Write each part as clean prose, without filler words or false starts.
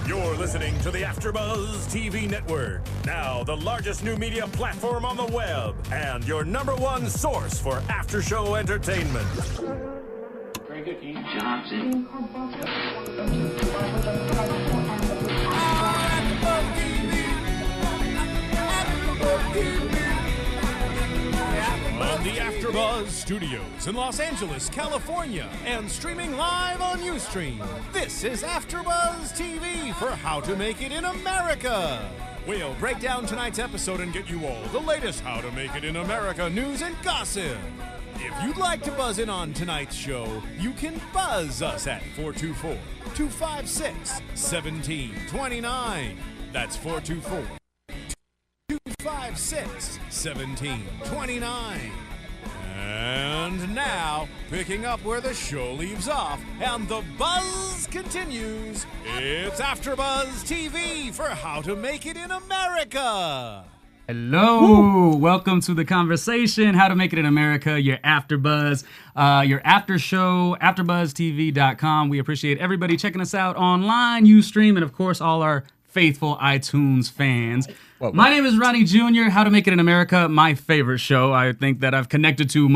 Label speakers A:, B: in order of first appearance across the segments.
A: You're listening to the AfterBuzz TV network, now the largest new media platform on the web, and your number one source for after-show entertainment.
B: Very good, King Johnson.
A: On the AfterBuzz Studios in Los Angeles, California, and streaming live on Ustream. This is AfterBuzz TV for How to Make It in America. We'll break down tonight's episode and get you all the latest How to Make It in America news and gossip. If you'd like to buzz in on tonight's show, you can buzz us at 424-256-1729. That's 424-256-1729. And now, picking up where the show leaves off and the buzz continues, it's AfterBuzz TV for How to Make It in America.
C: Hello, welcome to the conversation, How to Make It in America, your AfterBuzz, your after show, AfterBuzzTV.com. We appreciate everybody checking us out online, Ustream, and of course all our faithful iTunes fans. My name is Ronnie Jr. How to Make It in America, my favorite show. I think that I've connected to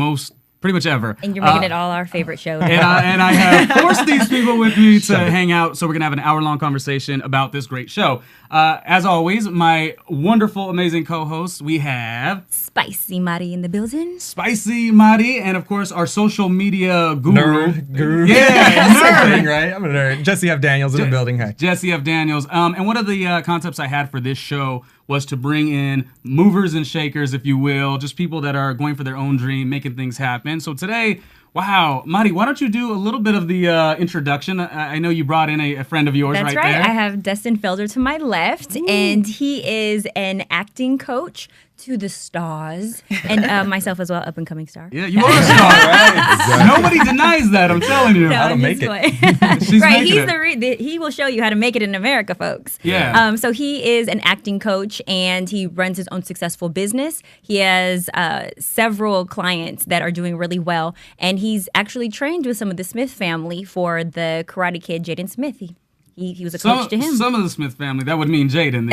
C: pretty much ever.
D: And you're making it all our favorite show.
C: And I have forced these people with me to hang out, so we're going to have an hour-long conversation about this great show. As always, my wonderful, amazing co-hosts, we have...
D: Spicy Mari in the building.
C: Spicy Mari, and of course, our social media guru.
E: Guru.
C: Yeah, nerd.
E: Right? I'm a nerd. Jesse F. Daniels in the building. Hi.
C: Jesse F. Daniels. And one of the concepts I had for this show was to bring in movers and shakers, if you will, just people that are going for their own dream, making things happen. So today, wow, Mari, why don't you do a little bit of the introduction? I know you brought in a friend of yours.
D: That's
C: right there.
D: I have Dustin Felder to my left, and he is an acting coach to the stars, and myself as well, up-and-coming star.
C: Yeah, you are a star, right? Nobody denies that, I'm telling you.
D: No,
E: How to
D: I'm
E: make
D: just
E: it.
D: She's right, he will show you how to make it in America, folks.
C: Yeah.
D: So he is an acting coach, and he runs his own successful business. He has several clients that are doing really well, and he's actually trained with some of the Smith family for the Karate Kid, Jaden Smith. He was a coach to him.
C: Some of the Smith family, that would mean Jaden.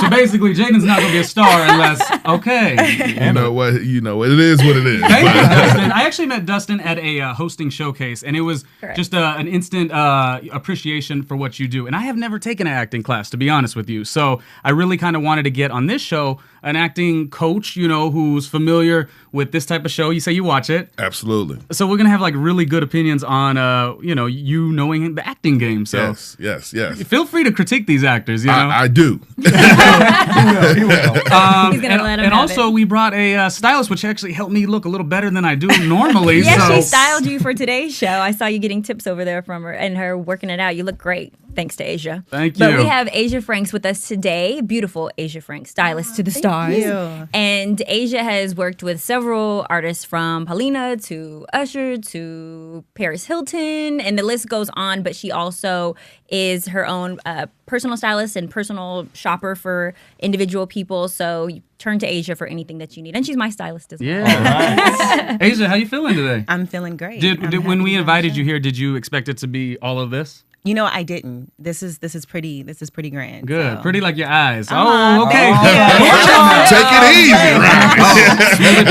C: So basically, Jaden's not going to be a star unless, okay.
F: You know what? It is what it is.
C: Thank you, Dustin. I actually met Dustin at a hosting showcase, and it was just an instant appreciation for what you do. And I have never taken an acting class, to be honest with you. So I really kind of wanted to get on this show an acting coach, who's familiar with this type of show. You say you watch it.
F: Absolutely.
C: So we're going to have like really good opinions on, you knowing the acting game. So
F: yes.
C: Feel free to critique these actors,
F: I do.
D: He's going to let him
C: And
D: have
C: also, we brought a stylist, which actually helped me look a little better than I do normally.
D: Yes,
C: so.
D: she styled you for today's show. I saw you getting tips over there from her and her working it out. You look great. Thanks to Asia.
C: Thank you.
D: But we have Asia Franks with us today. Beautiful Asia Franks, stylist to the stars.
G: You.
D: And Asia has worked with several artists from Paulina to Usher to Paris Hilton, and the list goes on. But she also is her own personal stylist and personal shopper for individual people. So you turn to Asia for anything that you need. And she's my stylist as well.
C: Yeah. Asia, how you feeling today?
G: I'm feeling great.
C: When we invited you here, did you expect it to be all of this?
G: I didn't. This is pretty grand.
C: Good.
G: So.
C: Pretty like your eyes. Oh, okay.
F: Take it easy.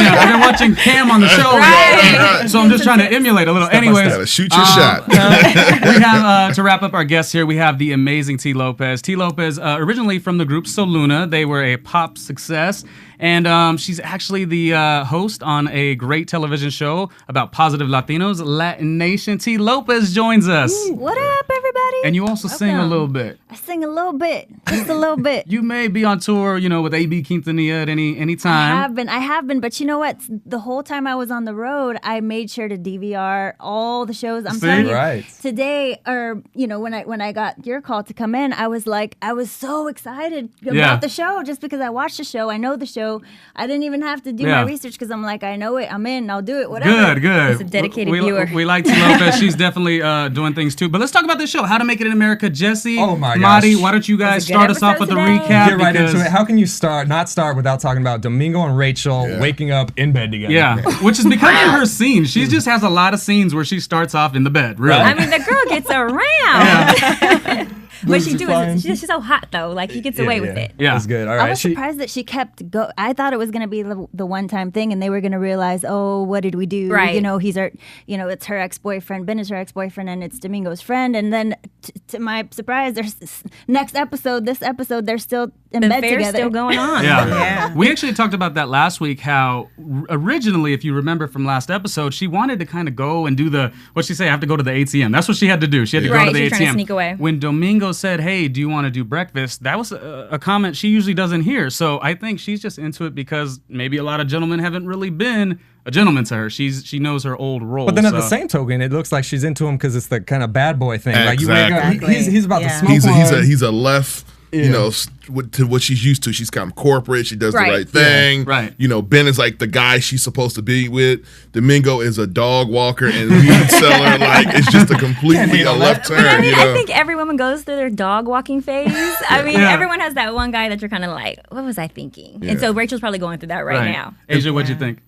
C: I've been watching Cam on the show, so I'm just trying to emulate a little. Anyways,
F: shoot your shot.
C: We have, to wrap up our guests here, we have the amazing T. Lopez. T. Lopez, originally from the group Soluna. They were a pop success. And she's actually the host on a great television show about positive Latinos, Latin Nation. T. Lopez joins us.
D: What up, everybody?
C: And you also sing a little bit.
D: I sing a little bit, just a little bit.
C: You may be on tour, with A.B. Quintanilla at any time.
D: I have been, but you know what? The whole time I was on the road, I made sure to DVR all the shows. I'm telling you, today, or when I got your call to come in, I was so excited about the show just because I watched the show, I know the show. I didn't even have to do my research because I'm like, I know it, I'm in, I'll do it, whatever.
C: Good.
D: It's a dedicated viewer.
C: We like T. Lopez. She's definitely doing things too. But let's talk about this show, How to Make It in America. Jesse,
E: oh my gosh.
C: Madi, why don't you guys start us off with a recap?
E: Get right into it. How can you not start without talking about Domingo and Rachel waking up in bed together?
C: Yeah, which is becoming her scene. She just has a lot of scenes where she starts off in the bed, really.
D: I mean, the girl gets around. But she's so hot though. Like he gets away with it.
C: Yeah,
E: that's good. All
D: I
E: right.
D: was surprised that she kept go. I thought it was gonna be the one-time thing, and they were gonna realize, oh, what did we do?
G: Right.
D: You know, it's her ex-boyfriend. Ben is her ex-boyfriend, and it's Domingo's friend. And then, to my surprise, there's this episode, they're still in bed
G: affair's
D: together.
G: still going on.
C: Yeah. We actually talked about that last week, how originally, if you remember from last episode, she wanted to kind of go and do what'd she say? I have to go to the ATM. That's what she had to do. She had to go to the
G: she was
C: ATM.
G: trying to sneak away.
C: When Domingo said, hey, do you want to do breakfast? That was a comment she usually doesn't hear. So I think she's just into it because maybe a lot of gentlemen haven't really been a gentleman to her. She knows her old role.
E: But then at the same token, it looks like she's into him because it's the kind of bad boy thing. Like you
F: Exactly.
E: wake up, he's about to smoke
F: He's a left. You know, to what she's used to. She's kind of corporate. She does the right thing.
C: Yeah. Right.
F: You know, Ben is like the guy she's supposed to be with. Domingo is a dog walker and weed seller. Like, it's just a completely a left turn.
D: I mean,
F: you know?
D: I think every woman goes through their dog walking phase. I mean, everyone has that one guy that you're kind of like, what was I thinking? And so Rachel's probably going through that right now.
C: Asia, what'd you think?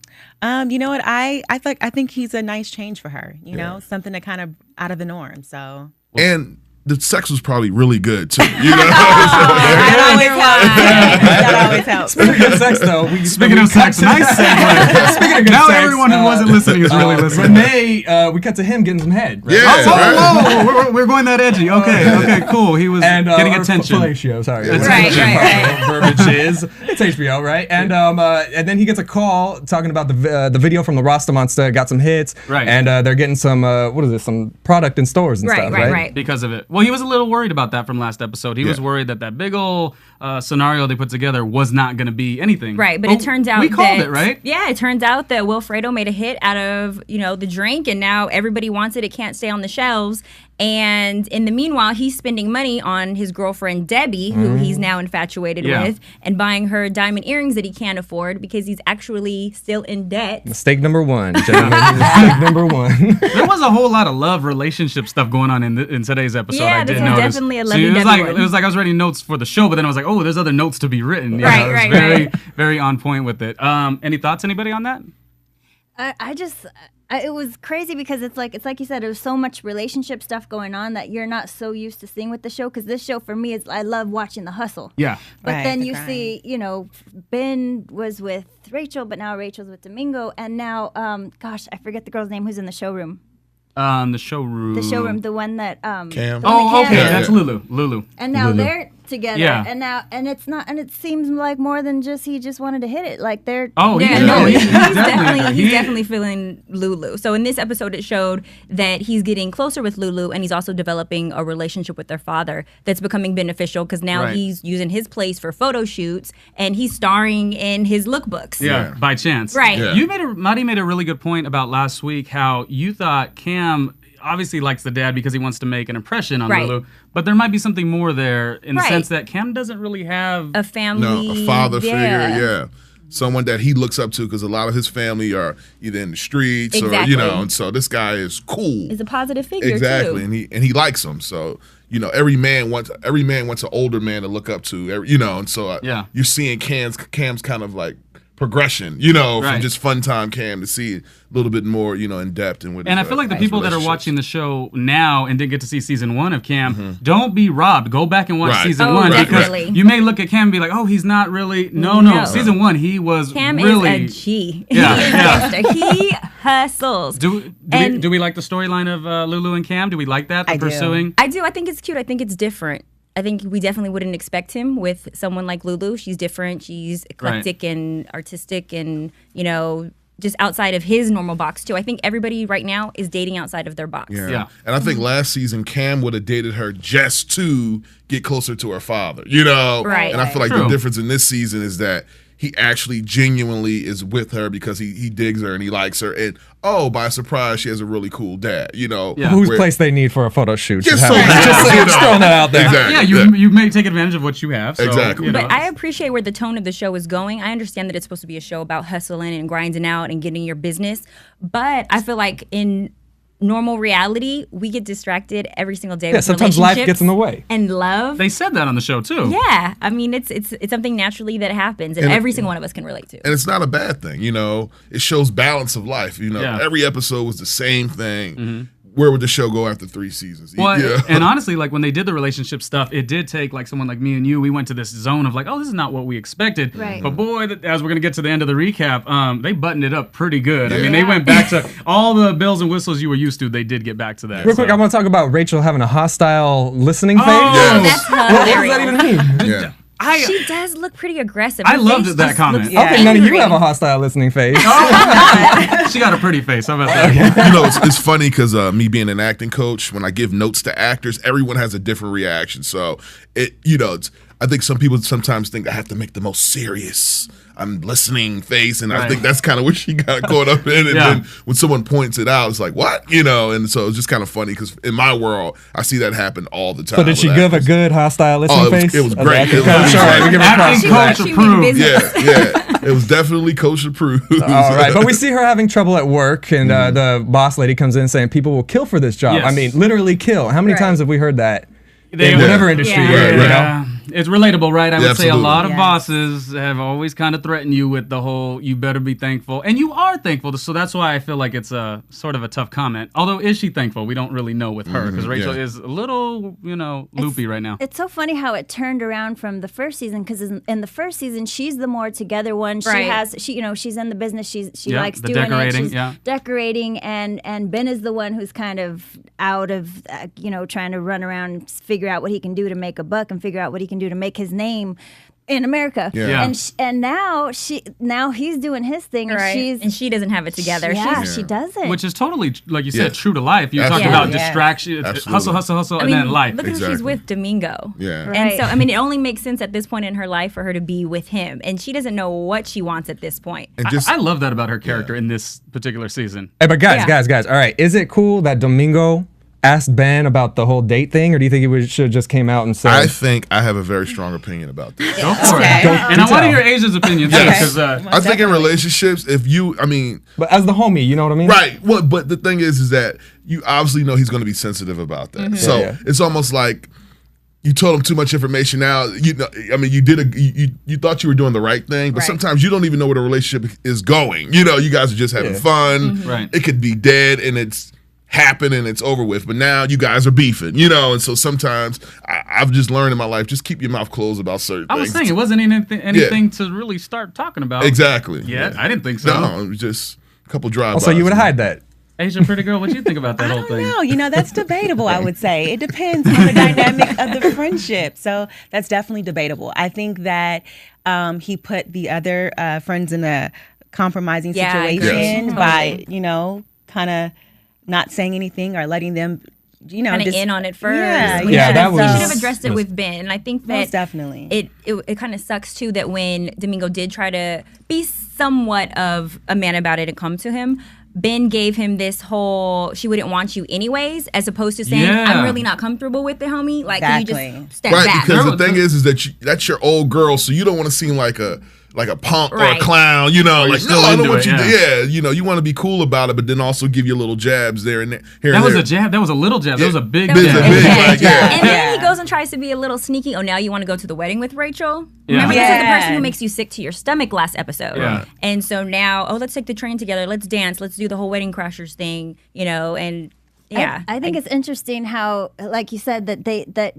G: You know what? I think he's a nice change for her. You know, something that kind of out of the norm. So
F: And the sex was probably really good too. You know,
G: that always helps.
E: Speaking of sex, though.
C: Speaking of sex, nice segue.
E: Speaking of good
C: Now
E: sex,
C: everyone who wasn't listening is really listening.
E: Rene, we cut to him getting some head. Right?
F: yeah.
C: Whoa, we're going that edgy. Okay, cool. He was getting attention.
E: Fellatio, sorry.
G: Right.
E: Verbiage is. It's HBO, right? And then he gets a call talking about the video from the Rasta Monster. Got some hits.
C: Right.
E: And they're getting some, some product in stores and stuff, right?
C: Because of it. Well, he was a little worried about that from last episode. He was worried that big old scenario they put together was not going to be anything.
D: Right, but it turns out
C: we called it, right?
D: Yeah, it turns out that Wilfredo made a hit out of, the drink, and now everybody wants it. It can't stay on the shelves. And in the meanwhile, he's spending money on his girlfriend, Debbie, who he's now infatuated with, and buying her diamond earrings that he can't afford because he's actually still in debt.
E: Mistake number one, gentlemen. Mistake number one.
C: There was a whole lot of love relationship stuff going on in today's episode.
D: Yeah,
C: I did
D: this was
C: notice.
D: definitely a
C: So it was
D: lovey-dovey one.
C: it was like I was writing notes for the show, but then I was like, oh, there's other notes to be written. You know,
D: Right,
C: it was
D: right.
C: very on point with it. Any thoughts, anybody on that?
D: It was crazy because it's like you said, there was so much relationship stuff going on that you're not so used to seeing with the show. Because this show for me I love watching the hustle.
C: Yeah.
D: But then you see, Ben was with Rachel, but now Rachel's with Domingo, and now, I forget the girl's name who's in the showroom.
C: The showroom.
D: The one that
F: Cam.
C: Oh, okay,
F: Yeah.
C: that's Lulu.
D: And now they're together.
C: Yeah.
D: And it's not, and it seems like more than just he just wanted to hit it. Like they're
C: he's
D: definitely feeling Lulu. So in this episode, it showed that he's getting closer with Lulu, and he's also developing a relationship with their father that's becoming beneficial because now he's using his place for photo shoots and he's starring in his lookbooks.
C: Yeah, by chance.
D: Right.
F: Yeah.
C: Marty made a really good point about last week how you thought Cam obviously likes the dad because he wants to make an impression on Lulu, but there might be something more there in the sense that Cam doesn't really have
D: a family.
F: A father figure, yeah. Someone that he looks up to because a lot of his family are either in the streets or, and so this guy is cool.
D: Is a positive figure
F: exactly,
D: too.
F: and he likes him. So, every man wants an older man to look up to, and so you're seeing Cam's kind of like progression, from just fun time Cam to see a little bit more, in depth and with.
C: And I feel like the people that are watching the show now and didn't get to see season 1 of Cam, don't be robbed. Go back and watch season 1 because you may look at Cam and be like, oh, he's not really. No. Season 1, he was
D: Cam
C: really.
D: is a G.
C: Yeah,
D: he hustles.
C: Do we like the storyline of Lulu and Cam? Do we like that?
G: I do.
C: Pursuing?
D: I do. I think it's cute. I think it's different. I think we definitely wouldn't expect him with someone like Lulu. She's different. She's eclectic and artistic and, just outside of his normal box, too. I think everybody right now is dating outside of their box.
C: Yeah.
F: And I think last season, Cam would have dated her just to get closer to her father, Right. And I feel like the difference in this season is that he actually genuinely is with her because he digs her and he likes her. And, by surprise, she has a really cool dad,
E: Whose place they need for a photo shoot.
F: Just
E: throwing that out there.
F: Exactly.
C: Yeah, you may take advantage of what you have. So,
F: exactly.
D: But I appreciate where the tone of the show is going. I understand that it's supposed to be a show about hustling and grinding out and getting your business. But I feel like in normal reality, we get distracted every single day.
E: Yeah,
D: with
E: sometimes life gets in the way.
D: And love.
C: They said that on the show, too.
D: Yeah. I mean, it's something naturally that happens, and every single one of us can relate to.
F: And it's not a bad thing, It shows balance of life, Every episode was the same thing. where would the show go after 3 seasons?
C: Well, and honestly, like when they did the relationship stuff, it did take like someone like me and you. We went to this zone of like, oh, this is not what we expected.
D: Right.
C: But boy, as we're gonna get to the end of the recap, they buttoned it up pretty good. I mean, they went back to all the bells and whistles you were used to. They did get back to that.
E: Real quick, I want to talk about Rachel having a hostile listening phase.
D: That's
E: What does that even mean?
F: Yeah.
D: she does look pretty aggressive.
C: I loved that comment.
E: Okay, none of you have a hostile listening phase.
C: She got a pretty face. How about that?
F: It's funny because me being an acting coach, when I give notes to actors, everyone has a different reaction. So I think some people sometimes think I have to make the most serious, I'm listening face, and I think that's kind of what she got caught up in. And then when someone points it out, it's like, what? And so it's just kind of funny because in my world, I see that happen all the time.
E: So did she give a good hostile listening face?
F: It was great.
C: Acting coach approved.
F: Yeah. It was definitely coach approved.
E: All right, but we see her having trouble at work, and the boss lady comes in saying people will kill for this job.
C: Yes.
E: I mean, literally kill. How many times have we heard that? In whatever industry you're in, you know?
C: It's relatable, right? I would say a lot of
D: Yes.
C: bosses have always kind of threatened you with the whole, you better be thankful. And you are thankful, so that's why I feel like it's a sort of a tough comment. Although, is she thankful? We don't really know with her, because Rachel is a little, loopy right now.
D: It's so funny how it turned around from the first season, because in the first season, she's the more together one. She's in the business. She likes
C: the
D: doing
C: decorating,
D: it. She's decorating, and Ben is the one who's kind of out of, trying to run around, figure out what he can do to make a buck and figure out what he can do to make his name in America. And now he's doing his thing, and
H: she doesn't have it together.
D: She doesn't.
C: Which is totally, like you said, true to life. You talked about distraction, hustle, and then life.
H: Look who she's with, Domingo.
F: Yeah.
H: And so, it only makes sense at this point in her life for her to be with him. And she doesn't know what she wants at this point.
F: And
C: I love that about her character in this particular season.
E: Hey, but guys, all right. Is it cool that Domingo asked Ben about the whole date thing, or do you think he should have just came out and said?
F: I think I have a very strong opinion about this.
C: Go for it. And I want to hear Asia's opinion too.
F: I think in relationships,
E: but as the homie, you know what I mean?
F: Right. Well, but the thing is that you obviously know he's going to be sensitive about that. Mm-hmm. So it's almost like you told him too much information. Now you thought you were doing the right thing, but sometimes you don't even know where the relationship is going. You guys are just having fun.
C: Mm-hmm. Right.
F: It could be dead, and it's happened and it's over with, but now you guys are beefing, and so sometimes I've just learned in my life, just keep your mouth closed about certain things.
C: I was saying it wasn't anything to really start talking about.
F: Exactly.
C: Yeah, I didn't think so.
F: No, it was just a couple drive-bys.
E: So you would hide that.
C: Asian pretty girl, what do you think about that whole thing?
G: I don't know. That's debatable, I would say. It depends on the dynamic of the friendship. So that's definitely debatable. I think that he put the other friends in a compromising situation by, kind of not saying anything or letting them,
H: kind of in on it first.
G: That
H: was. They should have addressed it with Ben. And I think that
G: most definitely
H: it kind of sucks too that when Domingo did try to be somewhat of a man about it and come to him, Ben gave him this whole "she wouldn't want you anyways," as opposed to saying, "I'm really not comfortable with the homie." Like, can you just step back?
F: Because the thing is that that's your old girl, so you don't want to seem like a punk or a clown, like, no, I don't want you to. Yeah, you want to be cool about it, but then also give you little jabs there and there.
C: That was a jab. That was a little jab. That was a big jab.
H: And then he goes and tries to be a little sneaky. Oh, now you want to go to the wedding with Rachel?
C: Yeah.
H: Remember, this is the person who makes you sick to your stomach last episode.
C: Yeah.
H: And so now, let's take the train together. Let's dance. Let's do the whole Wedding Crashers thing, and yeah.
D: I think it's interesting how, like you said, that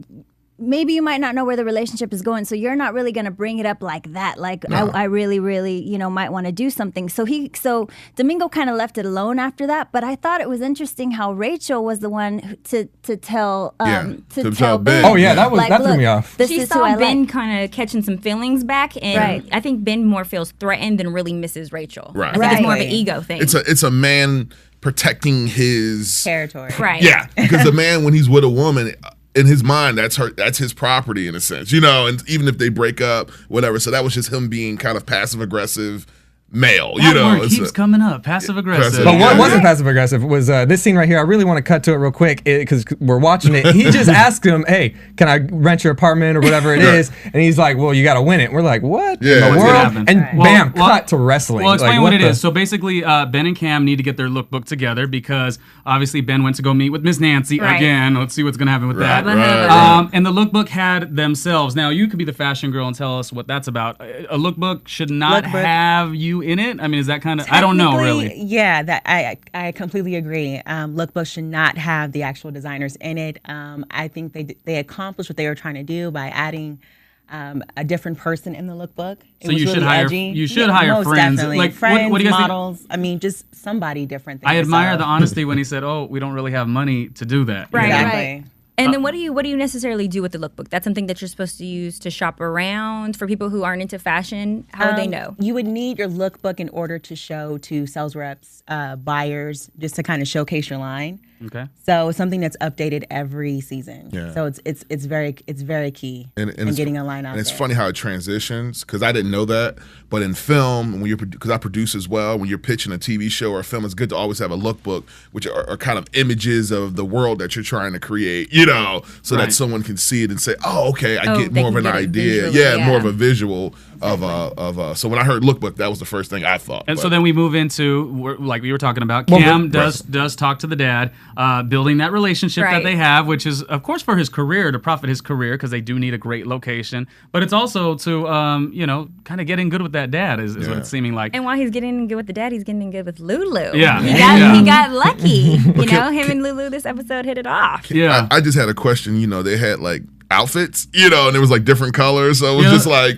D: maybe you might not know where the relationship is going, so you're not really going to bring it up like that. Like, no. I really, might want to do something. So Domingo kind of left it alone after that. But I thought it was interesting how Rachel was the one to tell Ben.
E: Oh yeah, that threw me off.
H: She saw Ben kind of catching some feelings back, and I think Ben more feels threatened than really misses Rachel.
F: Right.
H: I think it's more of an ego thing.
F: It's a man protecting his
G: territory.
H: Right.
F: Yeah, because the man, when he's with a woman, in his mind, that's his property in a sense, and even if they break up, whatever. So that was just him being kind of passive aggressive male,
C: That word keeps coming up, passive aggressive.
E: But what wasn't passive aggressive was this scene right here. I really want to cut to it real quick because we're watching it. He just asked him, "Hey, can I rent your apartment or whatever it is?" And he's like, "Well, you got to win it." We're like, "What in the world?" And bam, cut to wrestling.
C: Well, explain what it is. So basically, Ben and Cam need to get their lookbook together because obviously Ben went to go meet with Miss Nancy again. Let's see what's gonna happen with that.
F: Right.
C: And the lookbook had themselves. Now you could be the fashion girl and tell us what that's about. A lookbook should not have you you in it? I mean, is that kind of, I don't know really.
G: Yeah, that I completely agree. Lookbooks should not have the actual designers in it. I think they accomplished what they were trying to do by adding a different person in the lookbook.
C: So you should hire
G: most
C: friends.
G: Definitely.
C: Like
G: friends,
C: what do you guys
G: models. Think? I mean, just somebody different.
C: I admire the honesty when he said, "Oh, we don't really have money to do that."
H: Right.
G: Exactly.
H: Right. And then what do you necessarily do with the lookbook? That's something that you're supposed to use to shop around for people who aren't into fashion. How would they know?
G: You would need your lookbook in order to show to sales reps, buyers, just to kind of showcase your line.
C: Okay.
G: So it's something that's updated every season.
F: Yeah.
G: So it's very key in getting a line out.
F: And it's
G: there.
F: funny how it transitions because I didn't know that. But in film, because I produce as well, when you're pitching a TV show or a film, it's good to always have a lookbook, which are kind of images of the world that you're trying to create. So that someone can see it and say, "Oh, okay, I get more of an idea." More of a visual of. So when I heard lookbook, that was the first thing I thought.
C: And so then we move into, like we were talking about, Cam does talk to the dad, building that relationship that they have, which is, of course, for his career, to profit his career, because they do need a great location. But it's also to, kind of getting good with that dad is what it's seeming like.
H: And while he's getting good with the dad, he's getting good with Lulu.
C: Yeah.
H: He got lucky. Him and Lulu this episode hit it off.
F: Yeah. I just had a question. They had like outfits, and there was like different colors. So it was just like,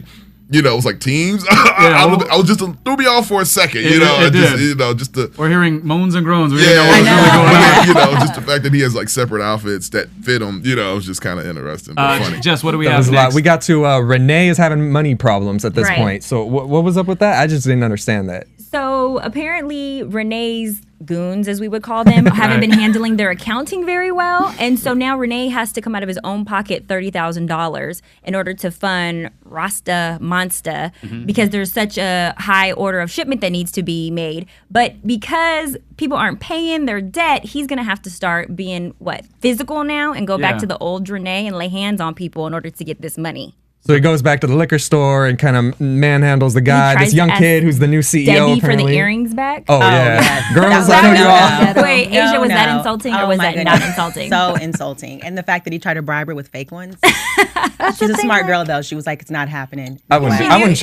F: it was like teams. I was just threw me off for a second.
C: We're hearing moans and groans. We didn't know what was really going on.
F: Just the fact that he has like separate outfits that fit him. It was just kind of interesting. But funny.
C: Jess, what do we have next?
E: We got to Rene is having money problems at this point. So what was up with that? I just didn't understand that.
H: So apparently Rene's goons, as we would call them, haven't been handling their accounting very well. And so now Rene has to come out of his own pocket $30,000 in order to fund Rasta Monsta because there's such a high order of shipment that needs to be made. But because people aren't paying their debt, he's going to have to start being, physical now and go back to the old Rene and lay hands on people in order to get this money.
E: So he goes back to the liquor store and kind of manhandles the guy, this young kid who's the new CEO.
H: Debbie
E: apparently.
H: For the earrings back.
E: Oh yeah, girls, I know you all.
H: Wait, Asia, was that insulting or was that not insulting?
G: So insulting, and the fact that he tried to bribe her with fake ones. She's a smart girl though. She was like, "It's not happening."
E: I wouldn't attempt that.
G: I wouldn't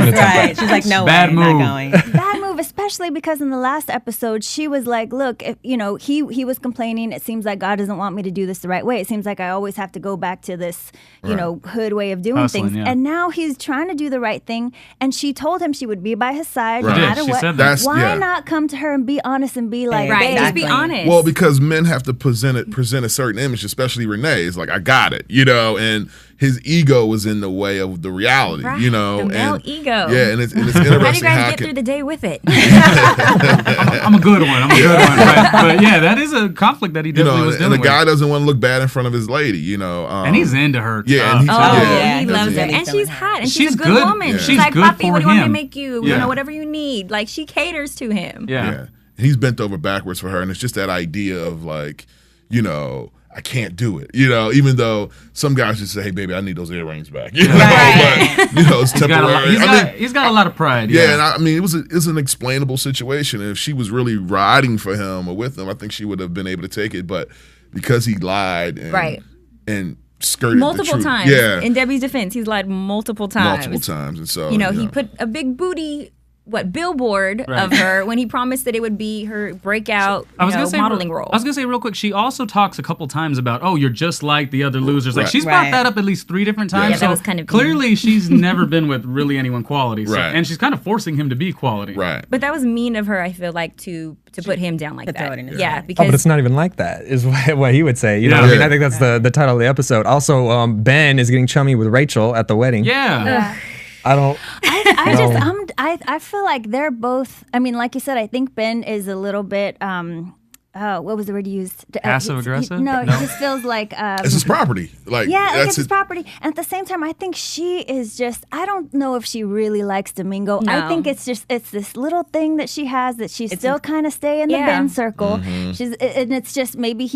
G: attempt that. She's like, "No,
C: bad move.
G: Not going."
D: Bad move, especially because in the last episode she was like, "Look, if, he was complaining. It seems like God doesn't want me to do this the right way. It seems like I always have to go back to this, hood way of doing things."
C: Yeah.
D: And now he's trying to do the right thing. And she told him she would be by his side no matter
C: she
D: what.
C: said that.
D: Why not come to her and be honest and be like,
H: right?
D: Hey,
H: Just be honest.
F: Well, because men have to present a certain image, especially Rene. It's like, I got it, and his ego was in the way of the reality,
H: right.
F: The
H: male ego.
F: Yeah, and it's interesting.
H: How do you guys get through the day with it?
C: I'm a good one. But yeah, that is a conflict that he definitely was dealing with.
F: And the guy doesn't want to look bad in front of his lady,
C: and he's into her.
F: Yeah,
H: he loves her, and she's hot, and she's a good woman.
C: Yeah.
H: She's like,
C: good
H: Papi, what do you want me to
C: him.
H: make you? Whatever you need. Like, she caters to him.
C: Yeah.
F: He's bent over backwards for her, and it's just that idea of like, I can't do it, even though some guys just say, "Hey, baby, I need those earrings back," but it's temporary.
C: He's got a lot of pride.
F: Yeah, and it was an explainable situation. And if she was really riding for him or with him, I think she would have been able to take it. But because he lied and skirted
H: multiple
F: the truth,
H: times. Yeah. In Debbie's defense, he's lied multiple times.
F: And so
H: he put a big booty. Billboard of her when he promised that it would be her breakout modeling role.
C: I was going to say real quick, she also talks a couple times about, you're just like the other losers. Like, she's brought that up at least 3 different times.
H: Yeah, that was kind of
C: clearly she's never been with really anyone quality. So, and she's kind of forcing him to be quality.
F: Right.
H: But that was mean of her, I feel like, to put him down like that.
E: Because but it's not even like that, is what he would say. I mean, I think that's the title of the episode. Also, Ben is getting chummy with Rachel at the wedding.
C: Yeah.
D: I feel like they're both. I mean, like you said, I think Ben is a little bit. What was the word you used?
C: Passive aggressive?
D: No, it just feels like
F: it's his property.
D: It's his property. And at the same time, I think she is just. I don't know if she really likes Domingo.
H: No.
D: I think it's this little thing that she has that she's still kind of stay in the Ben circle. And it's just maybe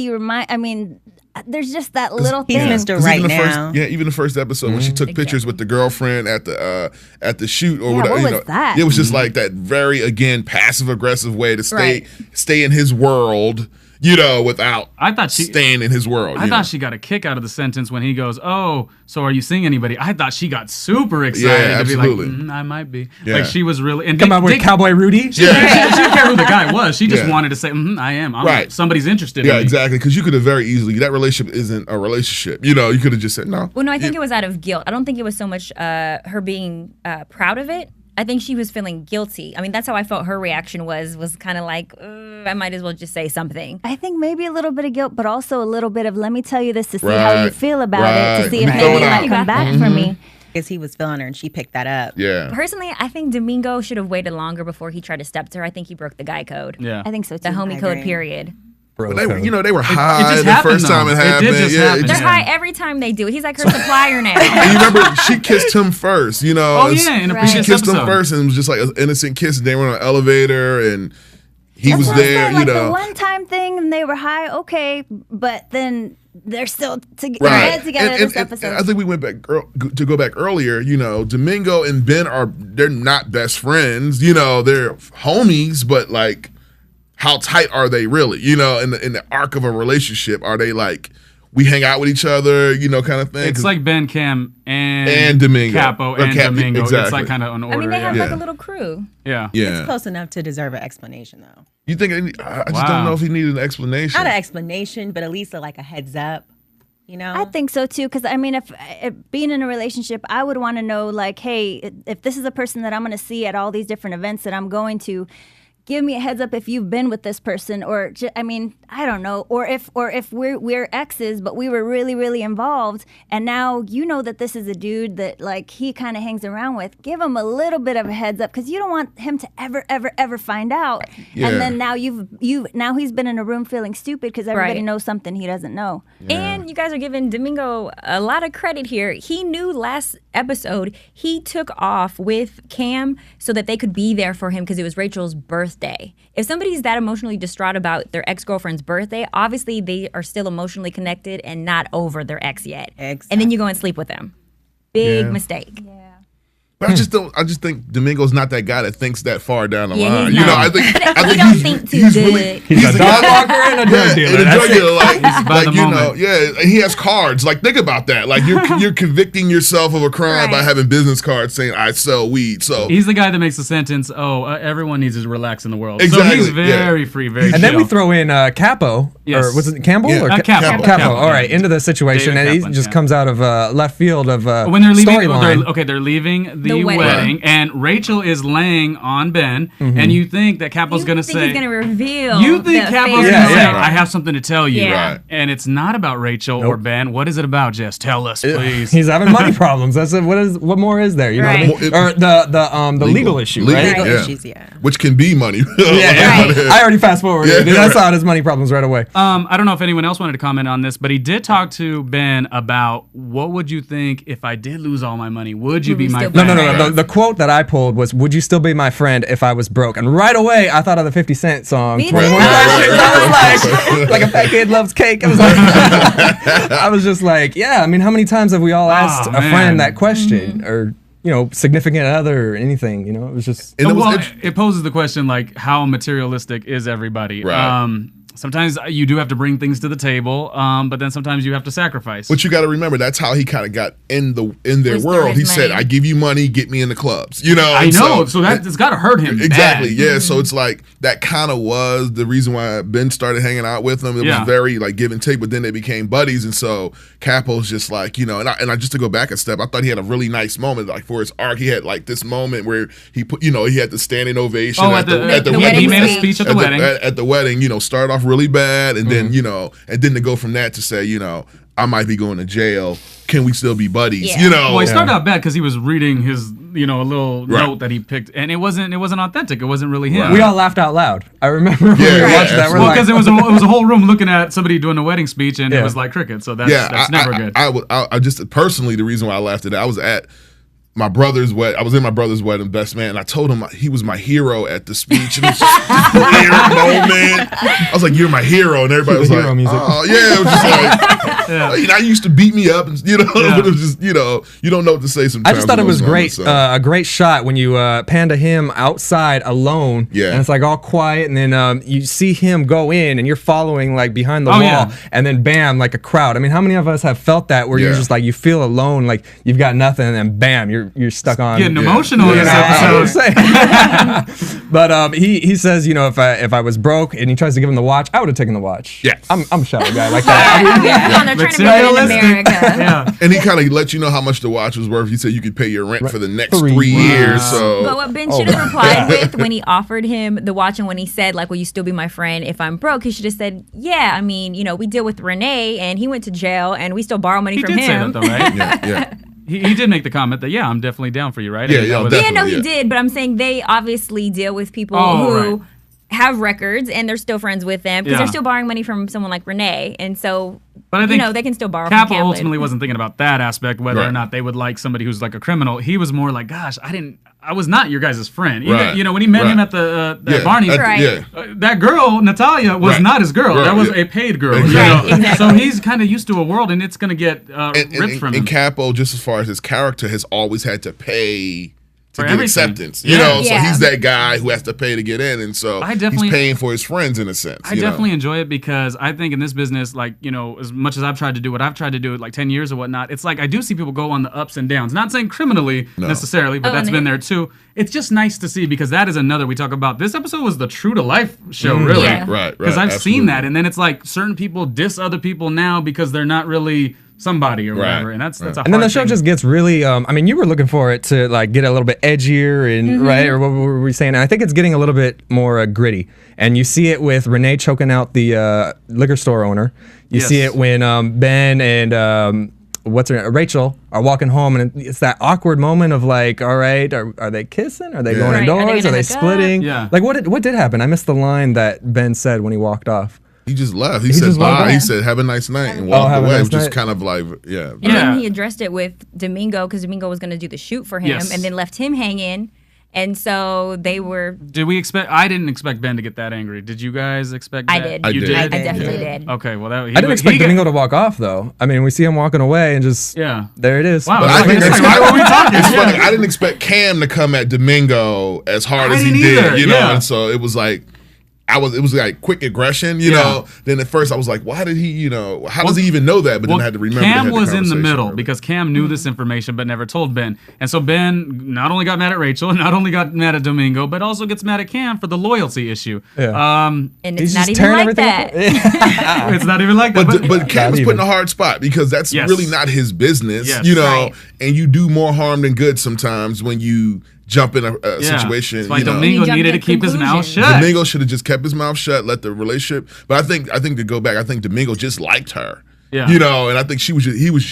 D: there's just that little thing.
G: He's Mr. Right now.
F: Even the first episode when she took pictures with the girlfriend at the shoot or whatever.
D: What was that?
F: It was just like that very passive aggressive way to stay in his world. without staying in his world.
C: I thought she got a kick out of the sentence when he goes, "Oh, so are you seeing anybody?" I thought she got super excited to be like, I might be.
E: Yeah.
C: Like she was really. And
E: come out with Cowboy Rudy?
C: She didn't care who the guy was. She just wanted to say, I am.
F: Right.
C: Somebody's interested in me.
F: Yeah, exactly. Because you could have very easily, that relationship isn't a relationship. You could have just said no.
H: Well, no, I think it was out of guilt. I don't think it was so much her being proud of it. I think she was feeling guilty. I mean, that's how I felt her reaction was kind of like, I might as well just say something.
D: I think maybe a little bit of guilt, but also a little bit of let me tell you this to see how you feel about it, to see if maybe you might come back for me.
G: Because he was feeling her and she picked that up.
F: Yeah.
H: Personally, I think Domingo should have waited longer before he tried to step to her. I think he broke the guy code.
C: Yeah.
D: I think so too.
H: The homie code, period.
F: But they were high the first time it happened.
C: It did just happen.
H: They're high every time they do it. He's like her supplier now.
F: And you remember she kissed him first,
C: Oh yeah, in a previous
F: she kissed
C: episode.
F: him first and it was just like an innocent kiss. And they were on an elevator and he was there.
D: Like the one time thing and they were high, okay, but then they're still together this episode.
F: And I think we went back to go back earlier. Domingo and Ben they're not best friends. They're homies, but like, how tight are they really? In the arc of a relationship, are they like we hang out with each other? Kind of thing.
C: It's like Ben, Cam, and
F: Domingo,
C: Capo, and Domingo.
F: Exactly.
C: It's like kind of an order.
H: I mean, they have like a little crew.
C: Yeah.
G: It's close enough to deserve an explanation, though.
F: You think? I just don't know if he needed an explanation.
G: Not an explanation, but at least like a heads up.
D: I think so too, because I mean, if being in a relationship, I would want to know, like, hey, if this is a person that I'm going to see at all these different events that I'm going to, give me a heads up if you've been with this person, or I don't know, or if we're exes, but we were really, really involved, and now you know that this is a dude that like he kind of hangs around with. Give him a little bit of a heads up, because you don't want him to ever find out, and then now now he's been in a room feeling stupid because everybody knows something he doesn't know.
H: And you guys are giving Domingo a lot of credit here. He knew last episode he took off with Cam so that they could be there for him because it was Rachel's birthday. If somebody's that emotionally distraught about their ex-girlfriend's birthday, obviously they are still emotionally connected and not over their ex yet.
G: Exactly.
H: And then you go and sleep with them. Big mistake.
D: Yeah.
F: But I just think Domingo's not that guy that thinks that far down the line.
H: He's not.
F: I think
H: he don't think too good.
E: He's a dog walker and a drug dealer.
F: And he has cards. Like, think about that. Like, you're convicting yourself of a crime by having business cards saying I sell weed. So
C: he's the guy that makes the sentence, everyone needs to relax in the world.
F: Exactly.
C: So he's very free, very
E: and
C: chill.
E: then we throw in Capo, or was it Campbell?
C: Yeah.
E: Or
C: Capo.
E: All right, into the situation,
C: David
E: and
C: Kaplan,
E: he just comes out of left field of
C: when they're leaving.
E: storyline.
C: They're leaving the
H: wedding.
C: wedding, and Rachel is laying on Ben, and you think that Capo's going to say,
H: he's going to reveal.
C: you think Capo's going to say, I have something to tell you.
H: Yeah.
F: Right.
C: And it's not about Rachel or Ben. What is it about, Jess? Tell us, please.
E: He's having money problems. That's it. What more is there? You know what I mean? Or the legal issue, right?
G: Legal issues,
F: which can be money.
E: I already fast forwarded. I saw his money problems right away.
C: I don't know if anyone else wanted to comment on this, but he did talk to Ben about what would you think if I did lose all my money? Would you be my friend?
E: No. The quote that I pulled was, "Would you still be my friend if I was broke?" And right away, I thought of the 50 Cent song.
D: Me
E: 21
D: too.
E: I was like a fat kid loves cake. I was like, I was just like, yeah. I mean, how many times have we all asked a friend that question, or significant other or anything? It was just.
C: It poses the question, like, how materialistic is everybody?
F: Right.
C: Sometimes you do have to bring things to the table, but then sometimes you have to sacrifice.
F: But you got to remember, that's how he kind of got in their world. He said, "I give you money, get me in the clubs."
C: I know. So it's got to hurt him.
F: Exactly.
C: Bad.
F: Yeah. So it's like that kind of was the reason why Ben started hanging out with him. It was very like give and take, but then they became buddies, and so Capo's just like and I just to go back a step, I thought he had a really nice moment, like for his arc. He had like this moment where he put he had the standing ovation
C: at the
H: wedding.
C: He made a speech at the wedding.
F: At the wedding, started off really bad, and then and then to go from that to say I might be going to jail. Can we still be buddies?
H: Yeah.
C: Well, he started out bad because he was reading his, a little note that he picked, and it wasn't authentic. It wasn't really him.
E: Right. We all laughed out loud. I remember when we watched that.
C: Well, because it was a whole room looking at somebody doing a wedding speech, and it was like cricket. So that's never good.
F: I just personally, the reason why I laughed at it, I was at my brother's wedding. I was in my brother's wedding, best man, and I told him he was my hero at the speech. And it was just a weird moment. I was like, "You're my hero," and everybody was like, "Oh yeah." It was just like, you know, I used to beat me up, and but it was just, you don't know what to say sometimes.
E: I just thought it was great, a great shot when you pan to him outside alone, and it's like all quiet, and then you see him go in, and you're following like behind the wall, and then bam, like a crowd. I mean, how many of us have felt that where you're just like, you feel alone, like you've got nothing, and then bam, you're stuck on.
C: Getting emotional in this episode.
E: But he says, if I was broke and he tries to give him the watch, I would have taken the watch.
F: Yeah,
E: I'm a shallow guy like that.
H: They're trying to make it in America.
F: And he kind of let you know how much the watch was worth. He said you could pay your rent for the next 3 years. So,
H: but what Ben should have replied with when he offered him the watch and when he said, like, "Will you still be my friend if I'm broke?" He should have said, "Yeah, I mean, we deal with Rene and he went to jail and we still borrow money from him."
C: He did say that, though, right?
F: yeah.
C: He did make the comment that, I'm definitely down for you, right?
F: Yeah,
H: he did, but I'm saying they obviously deal with people who have records and they're still friends with them because they're still borrowing money from someone like Rene, and so
C: but I think
H: they can still borrow.
C: Kaplan ultimately wasn't thinking about that aspect, whether or not they would like somebody who's like a criminal. He was more like, gosh, I was not your guys' friend. Even, when he met him at the Barney's, that girl, Natalia, was not his girl. That was a paid girl. Exactly. So he's kind of used to a world, and it's going to get ripped from him.
F: And Capo, just as far as his character, has always had to pay to get acceptance. So he's that guy who has to pay to get in, and so he's paying for his friends in a sense.
C: I definitely enjoy it because I think in this business, like, as much as I've tried to do what I've tried to do like 10 years or whatnot, it's like I do see people go on the ups and downs. Not saying criminally necessarily, but that's been there too. It's just nice to see because that is another we talk about. This episode was the true to life show, really.
H: Yeah.
F: Right.
C: Because I've seen that, and then it's like certain people diss other people now because they're not really somebody or whatever, and that's a hard
E: and then the show
C: thing.
E: just gets really you were looking for it to like get a little bit edgier and right, or what were we saying? And I think it's getting a little bit more gritty, and you see it with Rene choking out the liquor store owner. You see it when Ben and Rachel are walking home, and it's that awkward moment of like, all right, are they kissing? Are they going indoors? Are they splitting?
C: Yeah.
E: Like what did happen? I missed the line that Ben said when he walked off.
F: He just left. He said bye. He said, "Have a nice night," and walked away. It was just kind of like,
H: And then he addressed it with Domingo because Domingo was going to do the shoot for him, and then left him hanging. And so they were.
C: Did we expect? I didn't expect Ben to get that angry. Did you guys expect that?
H: I did.
C: You did.
H: I definitely did.
C: Okay, well,
E: I didn't expect Domingo to walk off though. I mean, we see him walking away and just there it is.
C: Wow,
F: I didn't expect Cam to come at Domingo as hard as he did. And so it was like. It was like quick aggression, know. Then at first I was like, why did he, how does he even know that? But then I had to remember.
C: Cam was in the middle because Cam knew this information but never told Ben. And so Ben not only got mad at Rachel, not only got mad at Domingo, but also gets mad at Cam for the loyalty issue.
E: Yeah.
H: And it's not even like that.
C: It's not even like that.
F: But Cam's put in a hard spot because that's really not his business, and you do more harm than good sometimes when you jump in a situation.
C: It's like Domingo needed to keep his mouth shut.
F: Domingo should have just kept his mouth shut, let the relationship. But I think to go back, I think Domingo just liked her. Yeah. And I think he was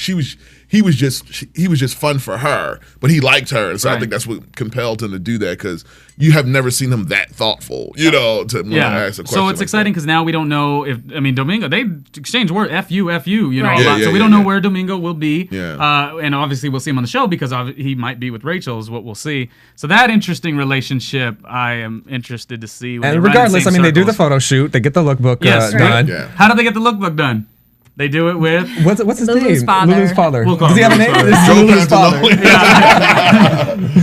F: just fun for her, but he liked her, and so I think that's what compelled him to do that because you have never seen him that thoughtful, to ask a question.
C: So it's exciting because now we don't know Domingo, they exchange word F you, a lot. So we don't know where Domingo will be. Yeah. And obviously we'll see him on the show because he might be with Rachel is what we'll see. So that interesting relationship, I am interested to see.
E: And regardless, they do the photo shoot, they get the lookbook done.
F: Yeah.
C: How did they get the lookbook done? They do it with
E: what's his
H: Lulu's
E: name?
H: Father.
E: Lulu's father.
C: Does
E: he have a name?
F: Lulu's father.